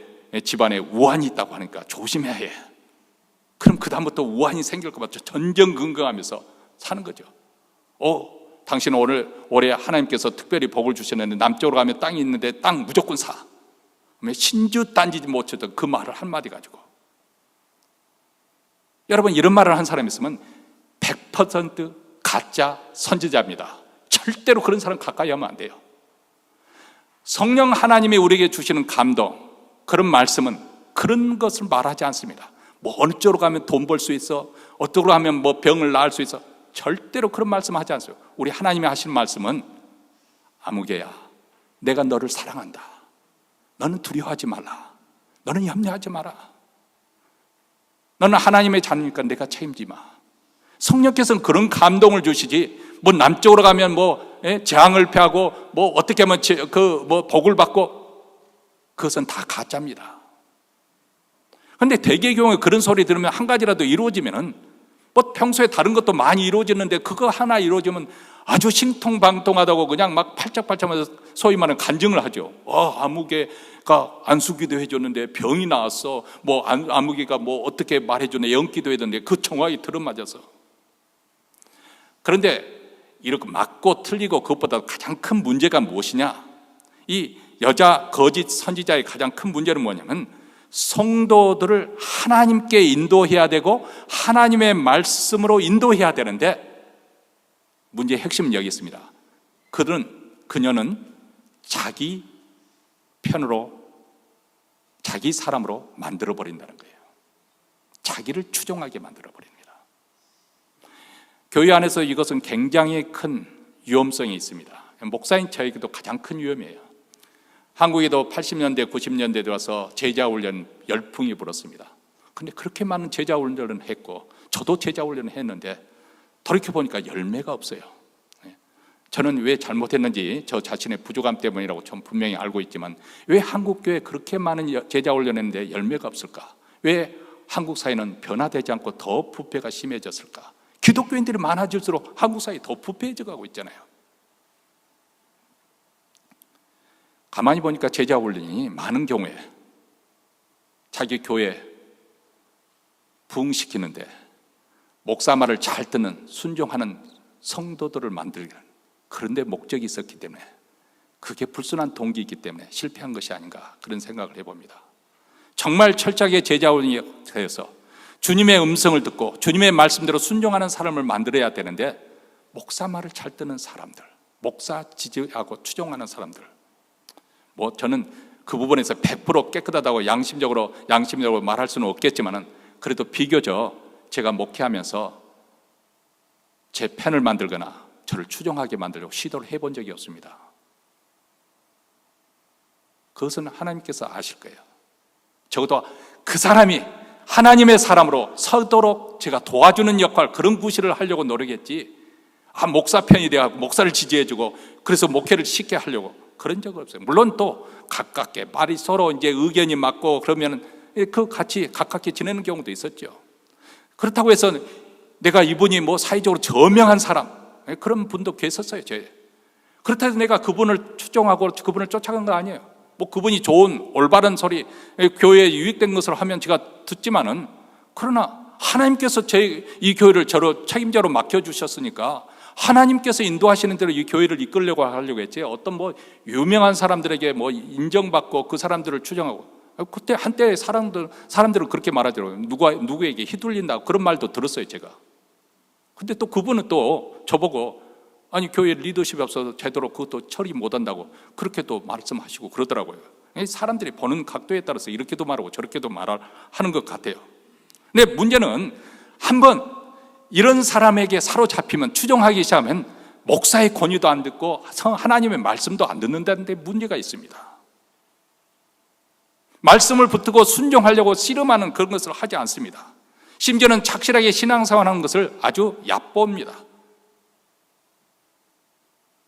집안에 우환이 있다고 하니까 조심해야 해. 그럼 그 다음부터 우환이 생길까 봐 전전긍긍하면서 사는 거죠. 당신은 올해 하나님께서 특별히 복을 주셨는데 남쪽으로 가면 땅이 있는데 땅 무조건 사. 신주 딴지 못 쳤던 그 말을 한마디 가지고. 여러분, 이런 말을 한 사람이 있으면 100% 가짜 선지자입니다. 절대로 그런 사람 가까이 하면 안 돼요. 성령 하나님이 우리에게 주시는 감동, 그런 말씀은 그런 것을 말하지 않습니다. 어느 쪽으로 가면 돈 벌 수 있어, 어떻게 하면 병을 나을 수 있어, 절대로 그런 말씀 하지 않어요. 우리 하나님이 하시는 말씀은 아무개야, 내가 너를 사랑한다. 너는 두려워하지 말라. 너는 염려하지 마라. 너는 하나님의 자녀니까 내가 책임지 마. 성령께서는 그런 감동을 주시지, 남쪽으로 가면 재앙을 피하고 어떻게 하면 복을 받고, 그것은 다 가짜입니다. 그런데 대개의 경우에 그런 소리 들으면 한 가지라도 이루어지면은, 평소에 다른 것도 많이 이루어지는데 그거 하나 이루어지면 아주 신통방통하다고 그냥 막 팔짝팔짝하면서 소위 말하는 간증을 하죠. 아무개가 안수기도 해줬는데 병이 나왔어. 아무개가 어떻게 말해줬네, 연기도 했는데 그 정확히 들어맞아서. 그런데 이렇게 맞고 틀리고, 그것보다 가장 큰 문제가 무엇이냐? 이 여자 거짓 선지자의 가장 큰 문제는 뭐냐면, 성도들을 하나님께 인도해야 되고 하나님의 말씀으로 인도해야 되는데, 문제의 핵심은 여기 있습니다. 그녀는 자기 편으로, 자기 사람으로 만들어버린다는 거예요. 자기를 추종하게 만들어버립니다. 교회 안에서 이것은 굉장히 큰 위험성이 있습니다. 목사인 저에게도 가장 큰 위험이에요. 한국에도 80년대, 90년대에 와서 제자훈련 열풍이 불었습니다. 근데 그렇게 많은 제자훈련을 했고, 저도 제자훈련을 했는데 돌이켜보니까 열매가 없어요. 저는 왜 잘못했는지 저 자신의 부족함 때문이라고 전 분명히 알고 있지만, 왜 한국교회에 그렇게 많은 제자훈련을 했는데 열매가 없을까? 왜 한국 사회는 변화되지 않고 더 부패가 심해졌을까? 기독교인들이 많아질수록 한국 사회가 더 부패해져 가고 있잖아요. 가만히 보니까 제자훈련이 많은 경우에 자기 교회 부흥시키는데 목사 말을 잘 듣는, 순종하는 성도들을 만들기는, 그런데 목적이 있었기 때문에, 그게 불순한 동기이기 때문에 실패한 것이 아닌가, 그런 생각을 해봅니다. 정말 철저하게 제자훈련이 되어서 주님의 음성을 듣고 주님의 말씀대로 순종하는 사람을 만들어야 되는데, 목사 말을 잘 듣는 사람들, 목사 지지하고 추종하는 사람들, 저는 그 부분에서 100% 깨끗하다고 양심적으로 말할 수는 없겠지만은, 그래도 비교적 제가 목회하면서 제 편을 만들거나 저를 추종하게 만들려고 시도를 해본 적이 없습니다. 그것은 하나님께서 아실 거예요. 적어도 그 사람이 하나님의 사람으로 서도록 제가 도와주는 역할, 그런 구실을 하려고 노력했지, 목사 편이 되어서 목사를 지지해주고 그래서 목회를 쉽게 하려고 그런 적은 없어요. 물론 또 가깝게 말이 서로 이제 의견이 맞고 그러면 같이 가깝게 지내는 경우도 있었죠. 그렇다고 해서 내가 이분이 사회적으로 저명한 사람, 그런 분도 계셨어요. 그렇다고 해서 내가 그분을 추종하고 그분을 쫓아간 거 아니에요. 뭐 그분이 좋은 올바른 소리, 교회에 유익된 것을 하면 제가 듣지만은, 그러나 하나님께서 이 교회를 저로 책임자로 맡겨주셨으니까 하나님께서 인도하시는 대로 이 교회를 이끌려고 하려고 했지, 어떤 뭐 유명한 사람들에게 뭐 인정받고 그 사람들을 추정하고, 그때 한때 사람들은 그렇게 말하더라고요. 누구에게 휘둘린다고 그런 말도 들었어요, 제가. 근데 또 그분은 또 저보고, 아니 교회 리더십이 없어서 제대로 그것도 처리 못한다고 그렇게 또 말씀하시고 그러더라고요. 사람들이 보는 각도에 따라서 이렇게도 말하고 저렇게도 말하는 것 같아요. 근데 문제는 한번 이런 사람에게 사로잡히면, 추종하기 시작하면 목사의 권유도 안 듣고 하나님의 말씀도 안 듣는다는 데 문제가 있습니다. 말씀을 붙들고 순종하려고 씨름하는 그런 것을 하지 않습니다. 심지어는 착실하게 신앙생활하는 것을 아주 얕봅니다.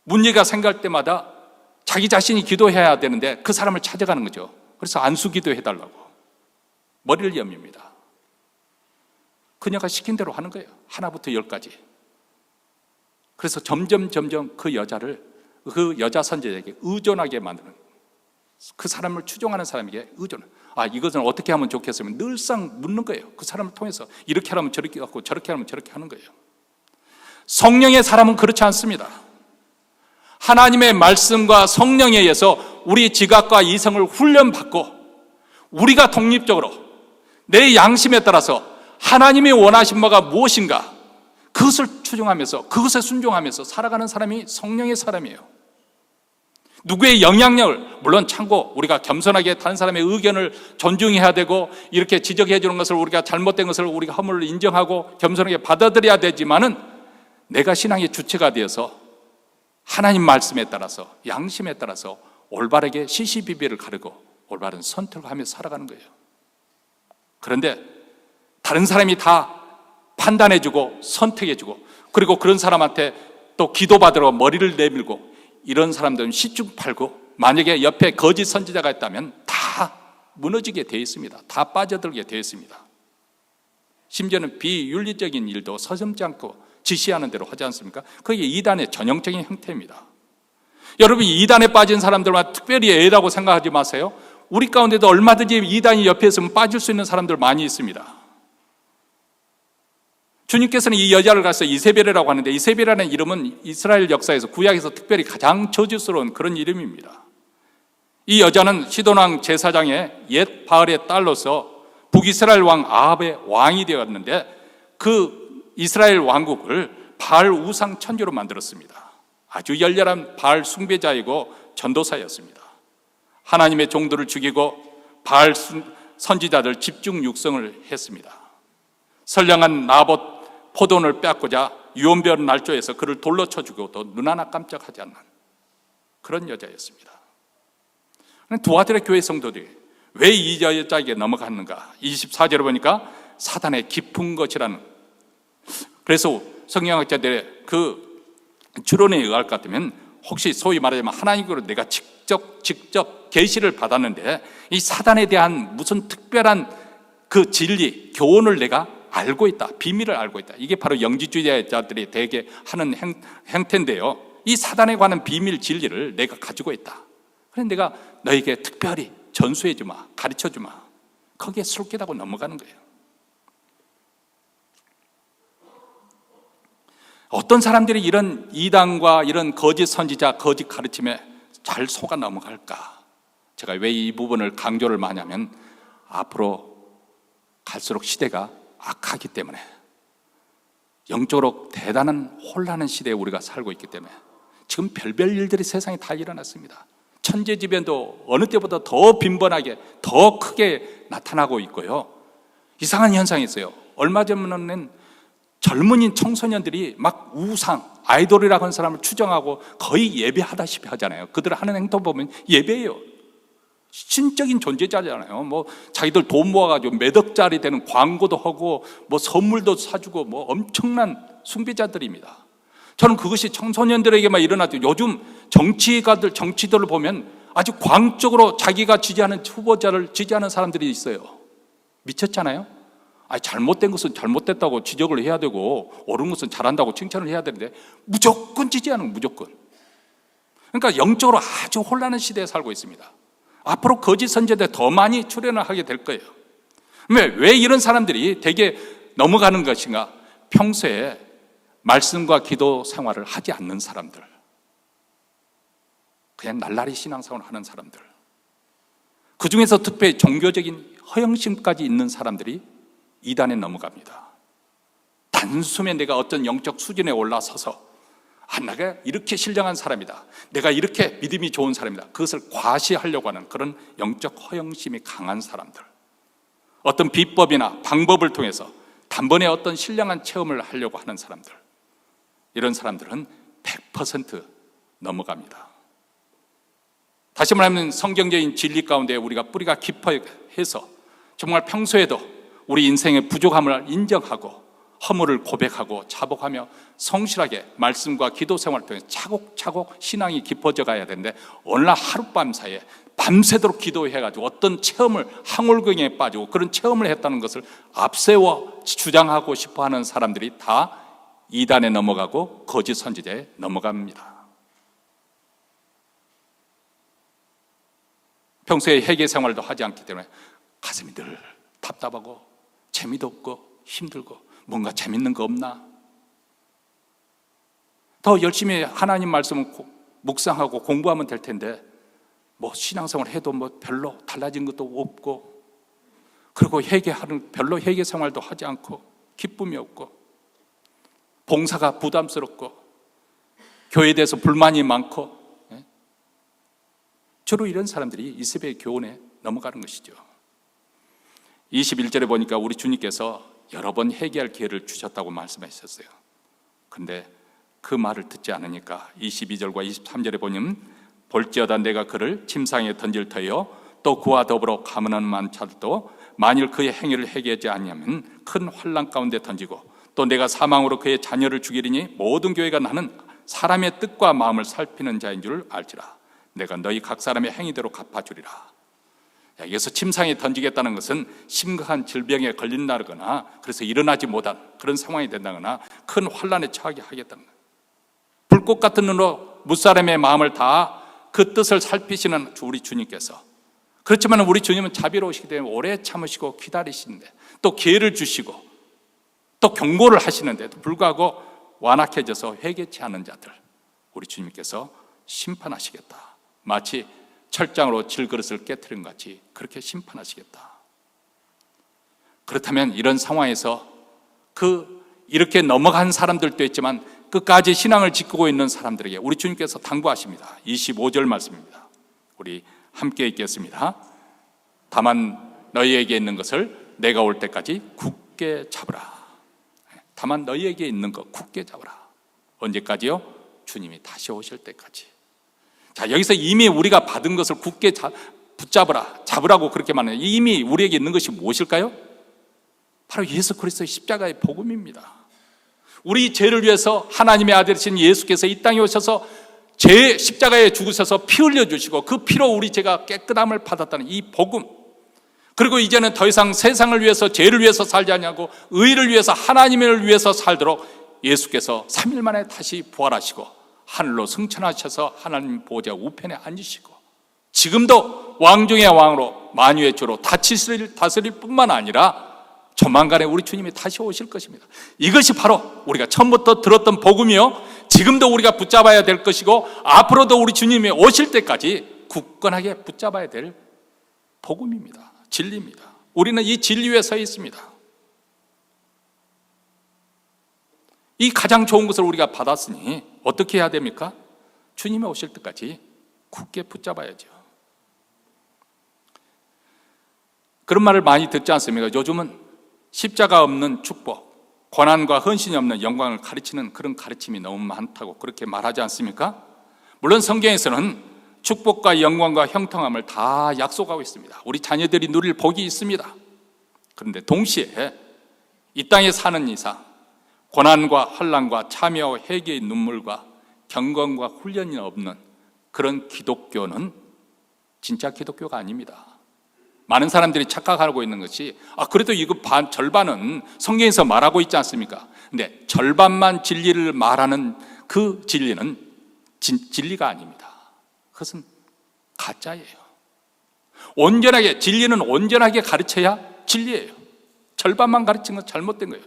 문제가 생길 때마다 자기 자신이 기도해야 되는데 그 사람을 찾아가는 거죠. 그래서 안수 기도해달라고 머리를 염입니다. 그녀가 시킨 대로 하는 거예요. 하나부터 10까지. 그래서 점점 그 여자 선지자에게 의존하게 만드는, 그 사람을 추종하는 사람에게 의존. 이것은 어떻게 하면 좋겠으면 늘상 묻는 거예요. 그 사람을 통해서 이렇게 하면 저렇게 하고 저렇게 하면 저렇게 하는 거예요. 성령의 사람은 그렇지 않습니다. 하나님의 말씀과 성령에 의해서 우리 지각과 이성을 훈련받고 우리가 독립적으로 내 양심에 따라서 하나님이 원하신 바가 무엇인가, 그것을 추종하면서 그것에 순종하면서 살아가는 사람이 성령의 사람이에요. 누구의 영향력을, 물론 참고 우리가 겸손하게 다른 사람의 의견을 존중해야 되고, 이렇게 지적해 주는 것을, 우리가 잘못된 것을 우리가 허물을 인정하고 겸손하게 받아들여야 되지만은, 내가 신앙의 주체가 되어서 하나님 말씀에 따라서 양심에 따라서 올바르게 시시비비를 가르고 올바른 선택을 하며 살아가는 거예요. 그런데 다른 사람이 다 판단해주고 선택해주고, 그리고 그런 사람한테 또 기도받으러 머리를 내밀고, 이런 사람들은 시중 팔고, 만약에 옆에 거짓 선지자가 있다면 다 무너지게 되어 있습니다. 다 빠져들게 되어 있습니다. 심지어는 비윤리적인 일도 서슴지 않고 지시하는 대로 하지 않습니까? 그게 이단의 전형적인 형태입니다. 여러분, 이단에 빠진 사람들만 특별히 애라고 생각하지 마세요. 우리 가운데도 얼마든지 이단이 옆에 있으면 빠질 수 있는 사람들 많이 있습니다. 주님께서는 이 여자를 가서 이세벨이라고 하는데, 이세벨이라는 이름은 이스라엘 역사에서, 구약에서 특별히 가장 저주스러운 그런 이름입니다. 이 여자는 시돈왕 제사장의 옛 바알의 딸로서 북이스라엘 왕 아합의 왕이 되었는데, 그 이스라엘 왕국을 바알 우상 천주로 만들었습니다. 아주 열렬한 바알 숭배자이고 전도사였습니다. 하나님의 종들을 죽이고 바알 선지자들 집중 육성을 했습니다. 선량한 나봇 포도원을 빼앗고자 유언별 날조에서 그를 돌로 쳐 죽여도 눈 하나 깜짝하지 않는 그런 여자였습니다. 두 아들의 교회 성도들이 왜 이 여자에게 넘어갔는가? 24절에 보니까 사단의 깊은 것이라는, 그래서 성경학자들의 그 추론에 의할 것 같으면, 혹시 소위 말하자면 하나님으로 내가 직접 계시를 받았는데 이 사단에 대한 무슨 특별한 그 진리, 교훈을 내가 알고 있다, 비밀을 알고 있다. 이게 바로 영지주의자들이 대개 하는 행태인데요. 이 사단에 관한 비밀 진리를 내가 가지고 있다. 그래서 내가 너에게 특별히 전수해 주마, 가르쳐 주마. 거기에 술깨다고 넘어가는 거예요. 어떤 사람들이 이런 이단과 이런 거짓 선지자, 거짓 가르침에 잘 속아 넘어갈까? 제가 왜 이 부분을 강조를 많이 하면, 앞으로 갈수록 시대가 악하기 때문에, 영적으로 대단한 혼란한 시대에 우리가 살고 있기 때문에, 지금 별별 일들이 세상에 다 일어났습니다. 천재지변도 어느 때보다 더 빈번하게, 더 크게 나타나고 있고요. 이상한 현상이 있어요. 얼마 전에는 젊은이 청소년들이 막 우상, 아이돌이라고 하는 사람을 추정하고 거의 예배하다시피 하잖아요. 그들 하는 행동 보면 예배예요. 신적인 존재자잖아요. 뭐 자기들 돈 모아가지고 몇 억짜리 되는 광고도 하고 뭐 선물도 사주고 뭐 엄청난 숭배자들입니다. 저는 그것이 청소년들에게만 일어나죠. 요즘 정치들을 보면 아주 광적으로 자기가 지지하는 후보자를 지지하는 사람들이 있어요. 미쳤잖아요. 잘못된 것은 잘못됐다고 지적을 해야 되고, 옳은 것은 잘한다고 칭찬을 해야 되는데 무조건 지지하는 거예요. 무조건. 그러니까 영적으로 아주 혼란한 시대에 살고 있습니다. 앞으로 거짓 선지자들 더 많이 출연을 하게 될 거예요. 왜 이런 사람들이 되게 넘어가는 것인가? 평소에 말씀과 기도 생활을 하지 않는 사람들, 그냥 날라리 신앙생활을 하는 사람들, 그 중에서 특별히 종교적인 허영심까지 있는 사람들이 이단에 넘어갑니다. 단숨에 내가 어떤 영적 수준에 올라서서 내가 이렇게 신령한 사람이다, 내가 이렇게 믿음이 좋은 사람이다, 그것을 과시하려고 하는 그런 영적 허영심이 강한 사람들, 어떤 비법이나 방법을 통해서 단번에 어떤 신령한 체험을 하려고 하는 사람들, 이런 사람들은 100% 넘어갑니다. 다시 말하면 성경적인 진리 가운데 우리가 뿌리가 깊어해서 정말 평소에도 우리 인생의 부족함을 인정하고 허물을 고백하고 자복하며 성실하게 말씀과 기도 생활을 통해 차곡차곡 신앙이 깊어져 가야 되는데, 어느 날 하룻밤 사이에 밤새도록 기도해가지고 어떤 체험을, 항울경에 빠지고 그런 체험을 했다는 것을 앞세워 주장하고 싶어하는 사람들이 다 이단에 넘어가고 거짓 선지자에 넘어갑니다. 평소에 회개 생활도 하지 않기 때문에 가슴이 늘 답답하고 재미도 없고 힘들고, 뭔가 재밌는 거 없나? 더 열심히 하나님 말씀을 묵상하고 공부하면 될 텐데 뭐 신앙생활 해도 뭐 별로 달라진 것도 없고, 그리고 별로 회개 생활도 하지 않고 기쁨이 없고, 봉사가 부담스럽고, 교회에 대해서 불만이 많고, 주로 이런 사람들이 이세벨의 교훈에 넘어가는 것이죠. 21절에 보니까 우리 주님께서 여러 번 회개할 기회를 주셨다고 말씀하셨어요. 그런데 그 말을 듣지 않으니까 22절과 23절에 보면, 볼지어다 내가 그를 침상에 던질 터이요 또 그와 더불어 가문한 만찰도 만일 그의 행위를 회개하지 않으면 큰 환난 가운데 던지고, 또 내가 사망으로 그의 자녀를 죽이리니 모든 교회가 나는 사람의 뜻과 마음을 살피는 자인 줄 알지라. 내가 너희 각 사람의 행위대로 갚아주리라. 여기서 침상에 던지겠다는 것은 심각한 질병에 걸린다거나 그래서 일어나지 못한 그런 상황이 된다거나 큰 환난에 처하게 하겠다는 거예요. 불꽃 같은 눈으로 무사람의 마음을 다 그 뜻을 살피시는 우리 주님께서, 그렇지만 우리 주님은 자비로우시기 때문에 오래 참으시고 기다리시는데, 또 기회를 주시고 또 경고를 하시는데도 불구하고 완악해져서 회개치 않은 자들, 우리 주님께서 심판하시겠다. 마치 철장으로 질그릇을 깨트린 것 같이 그렇게 심판하시겠다. 그렇다면 이런 상황에서 이렇게 넘어간 사람들도 있지만 끝까지 신앙을 지키고 있는 사람들에게 우리 주님께서 당부하십니다. 25절 말씀입니다. 우리 함께 읽겠습니다. 다만 너희에게 있는 것을 내가 올 때까지 굳게 잡으라. 다만 너희에게 있는 것 굳게 잡으라. 언제까지요? 주님이 다시 오실 때까지. 자, 여기서 이미 우리가 받은 것을 굳게 붙잡으라, 잡으라고 그렇게 말해요. 이미 우리에게 있는 것이 무엇일까요? 바로 예수 그리스도의 십자가의 복음입니다. 우리 죄를 위해서 하나님의 아들이신 예수께서 이 땅에 오셔서 제 십자가에 죽으셔서 피 흘려주시고 그 피로 우리 죄가 깨끗함을 받았다는 이 복음, 그리고 이제는 더 이상 세상을 위해서, 죄를 위해서 살지 않냐고 의를 위해서, 하나님을 위해서 살도록 예수께서 3일 만에 다시 부활하시고 하늘로 승천하셔서 하나님 보좌 우편에 앉으시고, 지금도 왕 중의 왕으로 만유의 주로 다스릴 뿐만 아니라 조만간에 우리 주님이 다시 오실 것입니다. 이것이 바로 우리가 처음부터 들었던 복음이요, 지금도 우리가 붙잡아야 될 것이고 앞으로도 우리 주님이 오실 때까지 굳건하게 붙잡아야 될 복음입니다. 진리입니다. 우리는 이 진리 위에 서 있습니다. 이 가장 좋은 것을 우리가 받았으니 어떻게 해야 됩니까? 주님이 오실 때까지 굳게 붙잡아야죠. 그런 말을 많이 듣지 않습니까? 요즘은 십자가 없는 축복, 고난과 헌신이 없는 영광을 가르치는 그런 가르침이 너무 많다고 그렇게 말하지 않습니까? 물론 성경에서는 축복과 영광과 형통함을 다 약속하고 있습니다. 우리 자녀들이 누릴 복이 있습니다. 그런데 동시에 이 땅에 사는 이상 고난과 환난과 참여와 회개의 눈물과 경건과 훈련이 없는 그런 기독교는 진짜 기독교가 아닙니다. 많은 사람들이 착각하고 있는 것이 그래도 이거 절반은 성경에서 말하고 있지 않습니까? 근데 절반만 진리를 말하는 그 진리는 진리가 아닙니다. 그것은 가짜예요. 온전하게, 진리는 온전하게 가르쳐야 진리예요. 절반만 가르친 건 잘못된 거예요.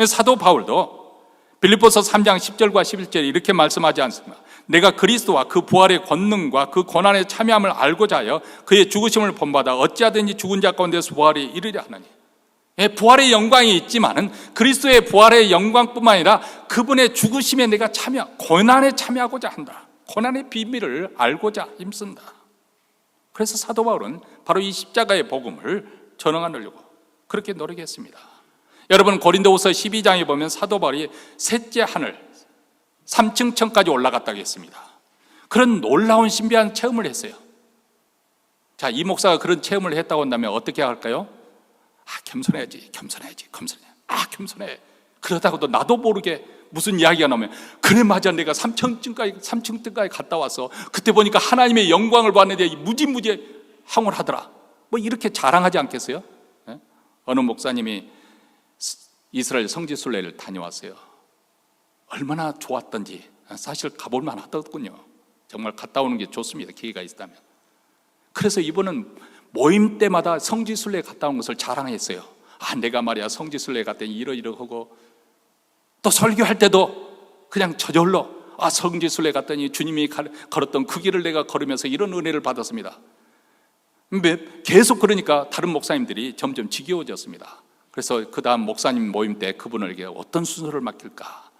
사도 바울도 빌립보서 3장 10절과 11절에 이렇게 말씀하지 않습니까? 내가 그리스도와 그 부활의 권능과 그 고난에 참여함을 알고자 하여 그의 죽으심을 본받아 어찌하든지 죽은 자 가운데서 부활이 이르려 하느니. 부활의 영광이 있지만은 그리스도의 부활의 영광뿐만 아니라 그분의 죽으심에 내가 고난에 참여하고자 한다. 고난의 비밀을 알고자 힘쓴다. 그래서 사도 바울은 바로 이 십자가의 복음을 전하려고 그렇게 노력했습니다. 여러분, 고린도후서 12장에 보면 사도 바울이 셋째 하늘 3층 천까지 올라갔다고 했습니다. 그런 놀라운 신비한 체험을 했어요. 자, 이 목사가 그런 체험을 했다고 한다면 어떻게 할까요? 겸손해. 그러다가도 나도 모르게 무슨 이야기가 나오면, 그래 맞아, 내가 3층 등까지 갔다 와서 그때 보니까 하나님의 영광을 봤는데 무지무지 황홀하더라. 뭐 이렇게 자랑하지 않겠어요? 어느 목사님이 이스라엘 성지순례를 다녀왔어요. 얼마나 좋았던지 사실 가볼 만하더군요. 정말 갔다 오는 게 좋습니다, 기회가 있다면. 그래서 이분은 모임 때마다 성지순례 갔다 온 것을 자랑했어요. 내가 말이야 성지순례 갔더니 이러이러하고, 또 설교할 때도 그냥 저절로 성지순례 갔더니 주님이 걸었던 그 길을 내가 걸으면서 이런 은혜를 받았습니다. 계속 그러니까 다른 목사님들이 점점 지겨워졌습니다. 그래서 그 다음 목사님 모임 때 그분에게 어떤 순서를 맡길까,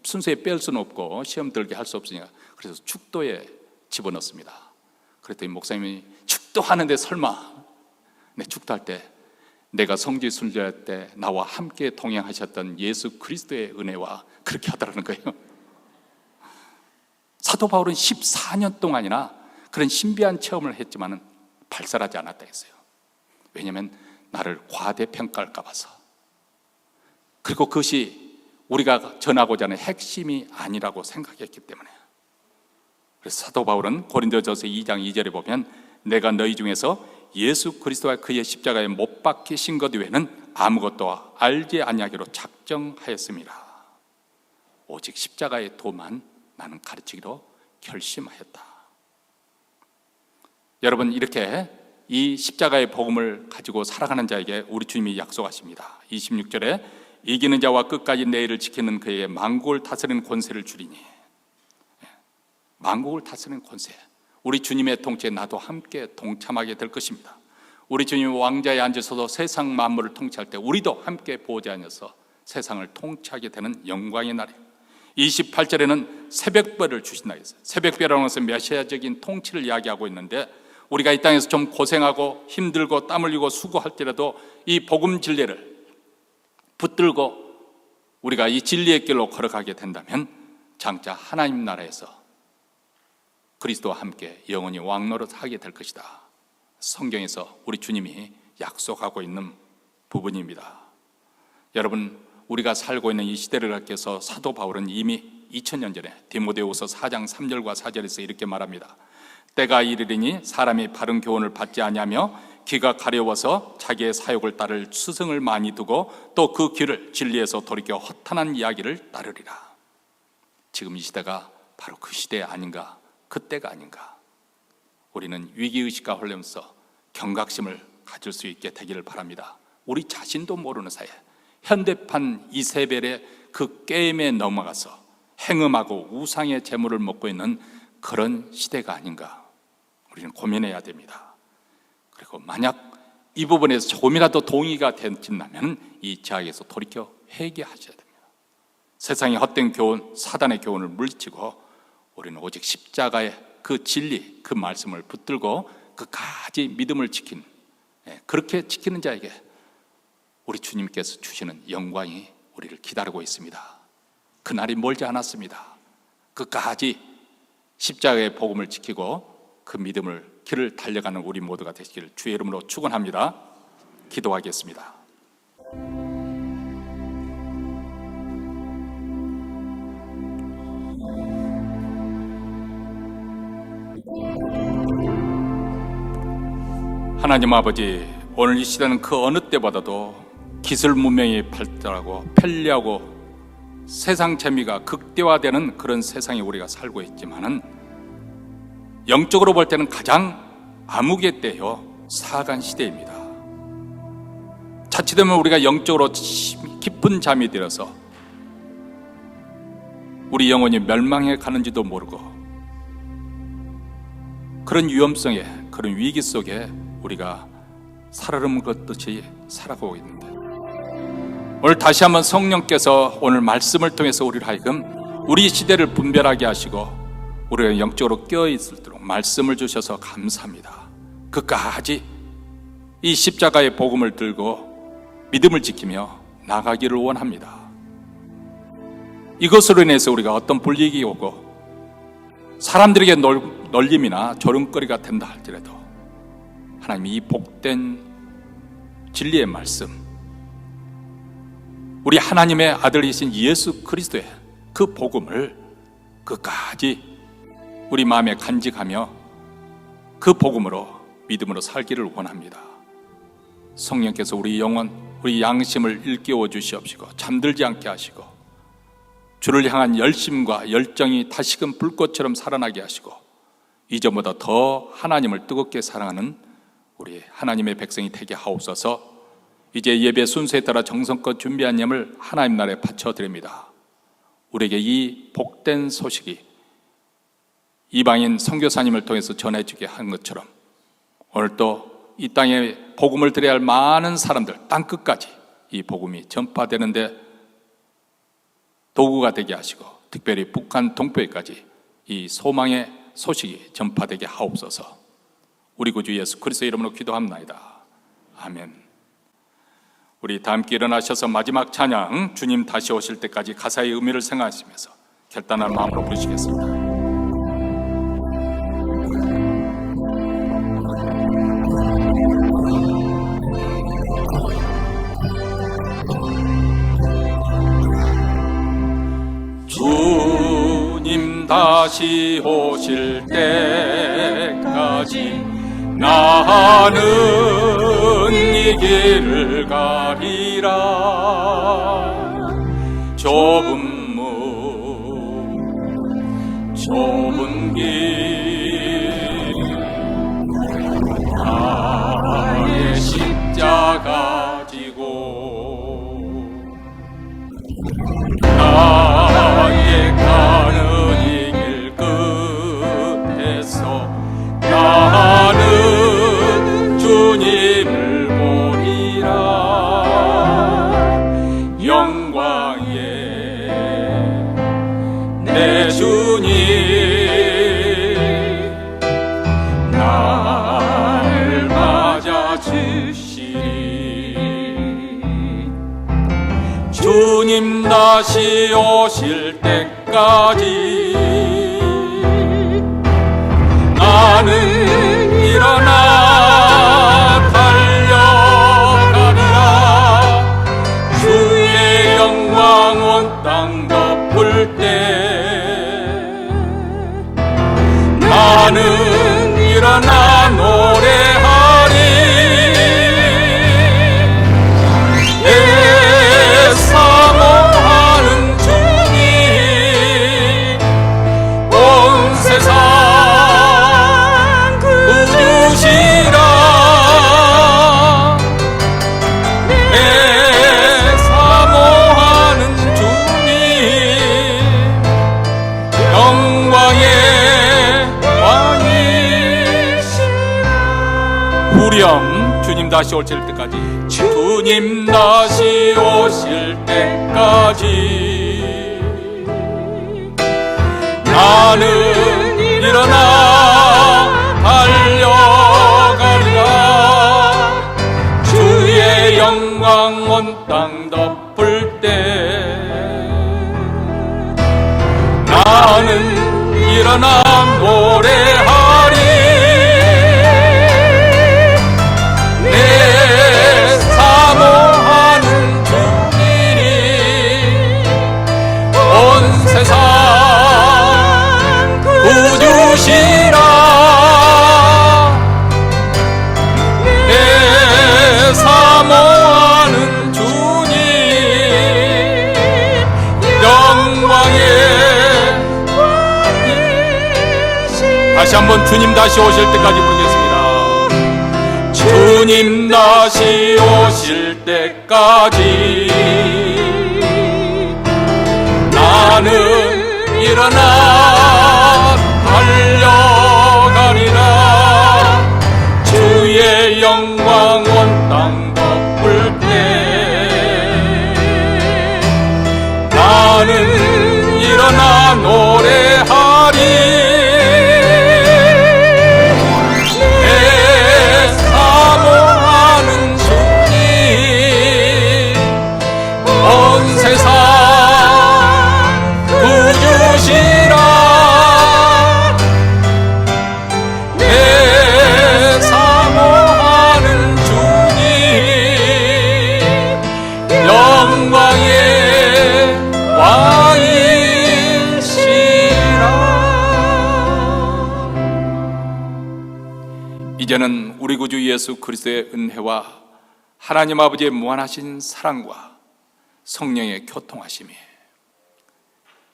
순서에 뺄 수는 없고 시험 들게 할 수 없으니까 그래서 축도에 집어넣습니다. 그랬더니 목사님이, 축도하는데 설마, 축도할 때 내가 성지순례할 때 나와 함께 동행하셨던 예수 그리스도의 은혜와, 그렇게 하더라는 거예요. 사도 바울은 14년 동안이나 그런 신비한 체험을 했지만은 발설하지 않았다 했어요. 왜냐하면 나를 과대평가할까 봐서. 그리고 그것이 우리가 전하고자 하는 핵심이 아니라고 생각했기 때문에. 그래서 사도 바울은 고린도전서 2장 2절에 보면, 내가 너희 중에서 예수 그리스도와 그의 십자가에 못 박히신 것 외에는 아무것도 알지 아니하기로 작정하였습니다. 오직 십자가의 도만 나는 가르치기로 결심하였다. 여러분, 이렇게 이 십자가의 복음을 가지고 살아가는 자에게 우리 주님이 약속하십니다. 26절에 이기는 자와 끝까지 내 일을 지키는 그에게 만국을 다스리는 권세를 주리니. 만국을 다스리는 권세, 우리 주님의 통치에 나도 함께 동참하게 될 것입니다. 우리 주님이 왕자에 앉으셔서 세상 만물을 통치할 때 우리도 함께 보좌에 앉아서 세상을 통치하게 되는 영광의 날이에요. 28절에는 새벽별을 주신다 했어요. 새벽별이라는 것은 메시아적인 통치를 이야기하고 있는데, 우리가 이 땅에서 좀 고생하고 힘들고 땀 흘리고 수고할 때라도 이 복음 진리를 붙들고 우리가 이 진리의 길로 걸어가게 된다면 장차 하나님 나라에서 그리스도와 함께 영원히 왕노릇하게 될 것이다. 성경에서 우리 주님이 약속하고 있는 부분입니다. 여러분, 우리가 살고 있는 이 시대를 가리켜서 사도 바울은 이미 2000년 전에 디모데후서 4장 3절과 4절에서 이렇게 말합니다. 때가 이르리니 사람이 바른 교훈을 받지 아니하며 귀가 가려워서 자기의 사욕을 따를 스승을 많이 두고 또 그 귀를 진리에서 돌이켜 허탄한 이야기를 따르리라. 지금 이 시대가 바로 그 시대 아닌가, 그때가 아닌가. 우리는 위기의식과 홀리면서 경각심을 가질 수 있게 되기를 바랍니다. 우리 자신도 모르는 사이에 현대판 이세벨의 그 게임에 넘어가서 행음하고 우상의 재물을 먹고 있는 그런 시대가 아닌가, 우리는 고민해야 됩니다. 그리고 만약 이 부분에서 조금이라도 동의가 된다면 이 죄악에서 돌이켜 회개하셔야 됩니다. 세상의 헛된 교훈, 사단의 교훈을 물리치고 우리는 오직 십자가의 그 진리, 그 말씀을 붙들고 끝까지 믿음을 지킨, 그렇게 지키는 자에게 우리 주님께서 주시는 영광이 우리를 기다리고 있습니다. 그날이 멀지 않았습니다. 끝까지 십자가의 복음을 지키고 그 믿음을 길을 달려가는 우리 모두가 되시기를 주의 이름으로 축원합니다. 기도하겠습니다. 하나님 아버지, 오늘 이 시대는 그 어느 때보다도 기술 문명이 발달하고 편리하고 세상 재미가 극대화되는 그런 세상에 우리가 살고 있지만은 영적으로 볼 때는 가장 암흑의 때요, 사간 시대입니다. 자칫하면 우리가 영적으로 깊은 잠이 들어서 우리 영혼이 멸망해 가는지도 모르고 그런 위험성에, 그런 위기 속에 우리가 살얼음 걷듯이 살아가고 있는데, 오늘 다시 한번 성령께서 오늘 말씀을 통해서 우리를 하여금 우리 시대를 분별하게 하시고 우리가 영적으로 깨어있도록 말씀을 주셔서 감사합니다. 끝까지 이 십자가의 복음을 들고 믿음을 지키며 나가기를 원합니다. 이것으로 인해서 우리가 어떤 불이익이 오고 사람들에게 놀림이나 조롱거리가 된다 할지라도 하나님이 이 복된 진리의 말씀, 우리 하나님의 아들이신 예수 그리스도의 그 복음을 끝까지 우리 마음에 간직하며 그 복음으로 믿음으로 살기를 원합니다. 성령께서 우리 영혼, 우리 양심을 일깨워 주시옵시고 잠들지 않게 하시고 주를 향한 열심과 열정이 다시금 불꽃처럼 살아나게 하시고 이전보다 더 하나님을 뜨겁게 사랑하는 우리 하나님의 백성이 되게 하옵소서. 이제 예배 순서에 따라 정성껏 준비한 예물 하나님 나라에 바쳐드립니다. 우리에게 이 복된 소식이 이방인 선교사님을 통해서 전해지게 한 것처럼 오늘 또 이 땅에 복음을 드려야 할 많은 사람들, 땅끝까지 이 복음이 전파되는데 도구가 되게 하시고 특별히 북한 동포에까지 이 소망의 소식이 전파되게 하옵소서. 우리 구주 예수 그리스도의 이름으로 기도합나이다. 아멘. 우리 다 함께 일어나셔서 마지막 찬양 주님 다시 오실 때까지 가사의 의미를 생각하시면서 결단한 마음으로 부르시겠습니다. 주님 다시 오실 때까지 나는 이 길을 가리라. 좁은 문 좁은 길 나의 십자가 지고 나의 가는 이 길 끝에서 나는 주님을 보리라. 영광의 내 주님 나를 맞아 주시리. 주님 다시 오실 때까지 나는 일어나 달려가리라. 주의 영광 온 땅 덮을 때 나는 일어나 노래하리. 내 사모하는 주님 온 세상 구주시라. 내 사모하는 주님 영광의 왕이시라. 후렴 주님 다시 오실 때까지 주님 다시 오실 때까지 나는 일어나 달려가리라. 주의 영광 온 땅 덮을 때 나는 일어나 노래하리. 내 사모하는 주님 온 세상 구주시라. 내 사모하는 주님 영광의 다시 한번 주님 다시 오실 때까지 부르겠습니다. 주님 다시 오실 때까지 나는 일어나 달려가리라. 주의 영광 온 땅 덮을 때 나는 일어나 노래하리. 내 사모하는 주님 온 세상 구주시라. 내 사모하는 주님 영광의 왕이시라. 이제는 우리 구주 예수 그리스도의 은혜와 하나님 아버지의 무한하신 사랑과 성령의 교통하심이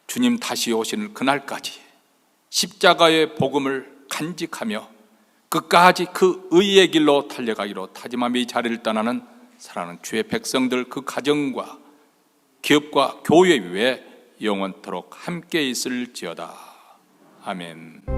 주님 다시 오시는 그날까지 십자가의 복음을 간직하며 끝까지 그 의의 길로 달려가기로 다짐하며 이 자리를 떠나는 사랑하는 주의 백성들 그 가정과 기업과 교회 위에 영원토록 함께 있을지어다. 아멘.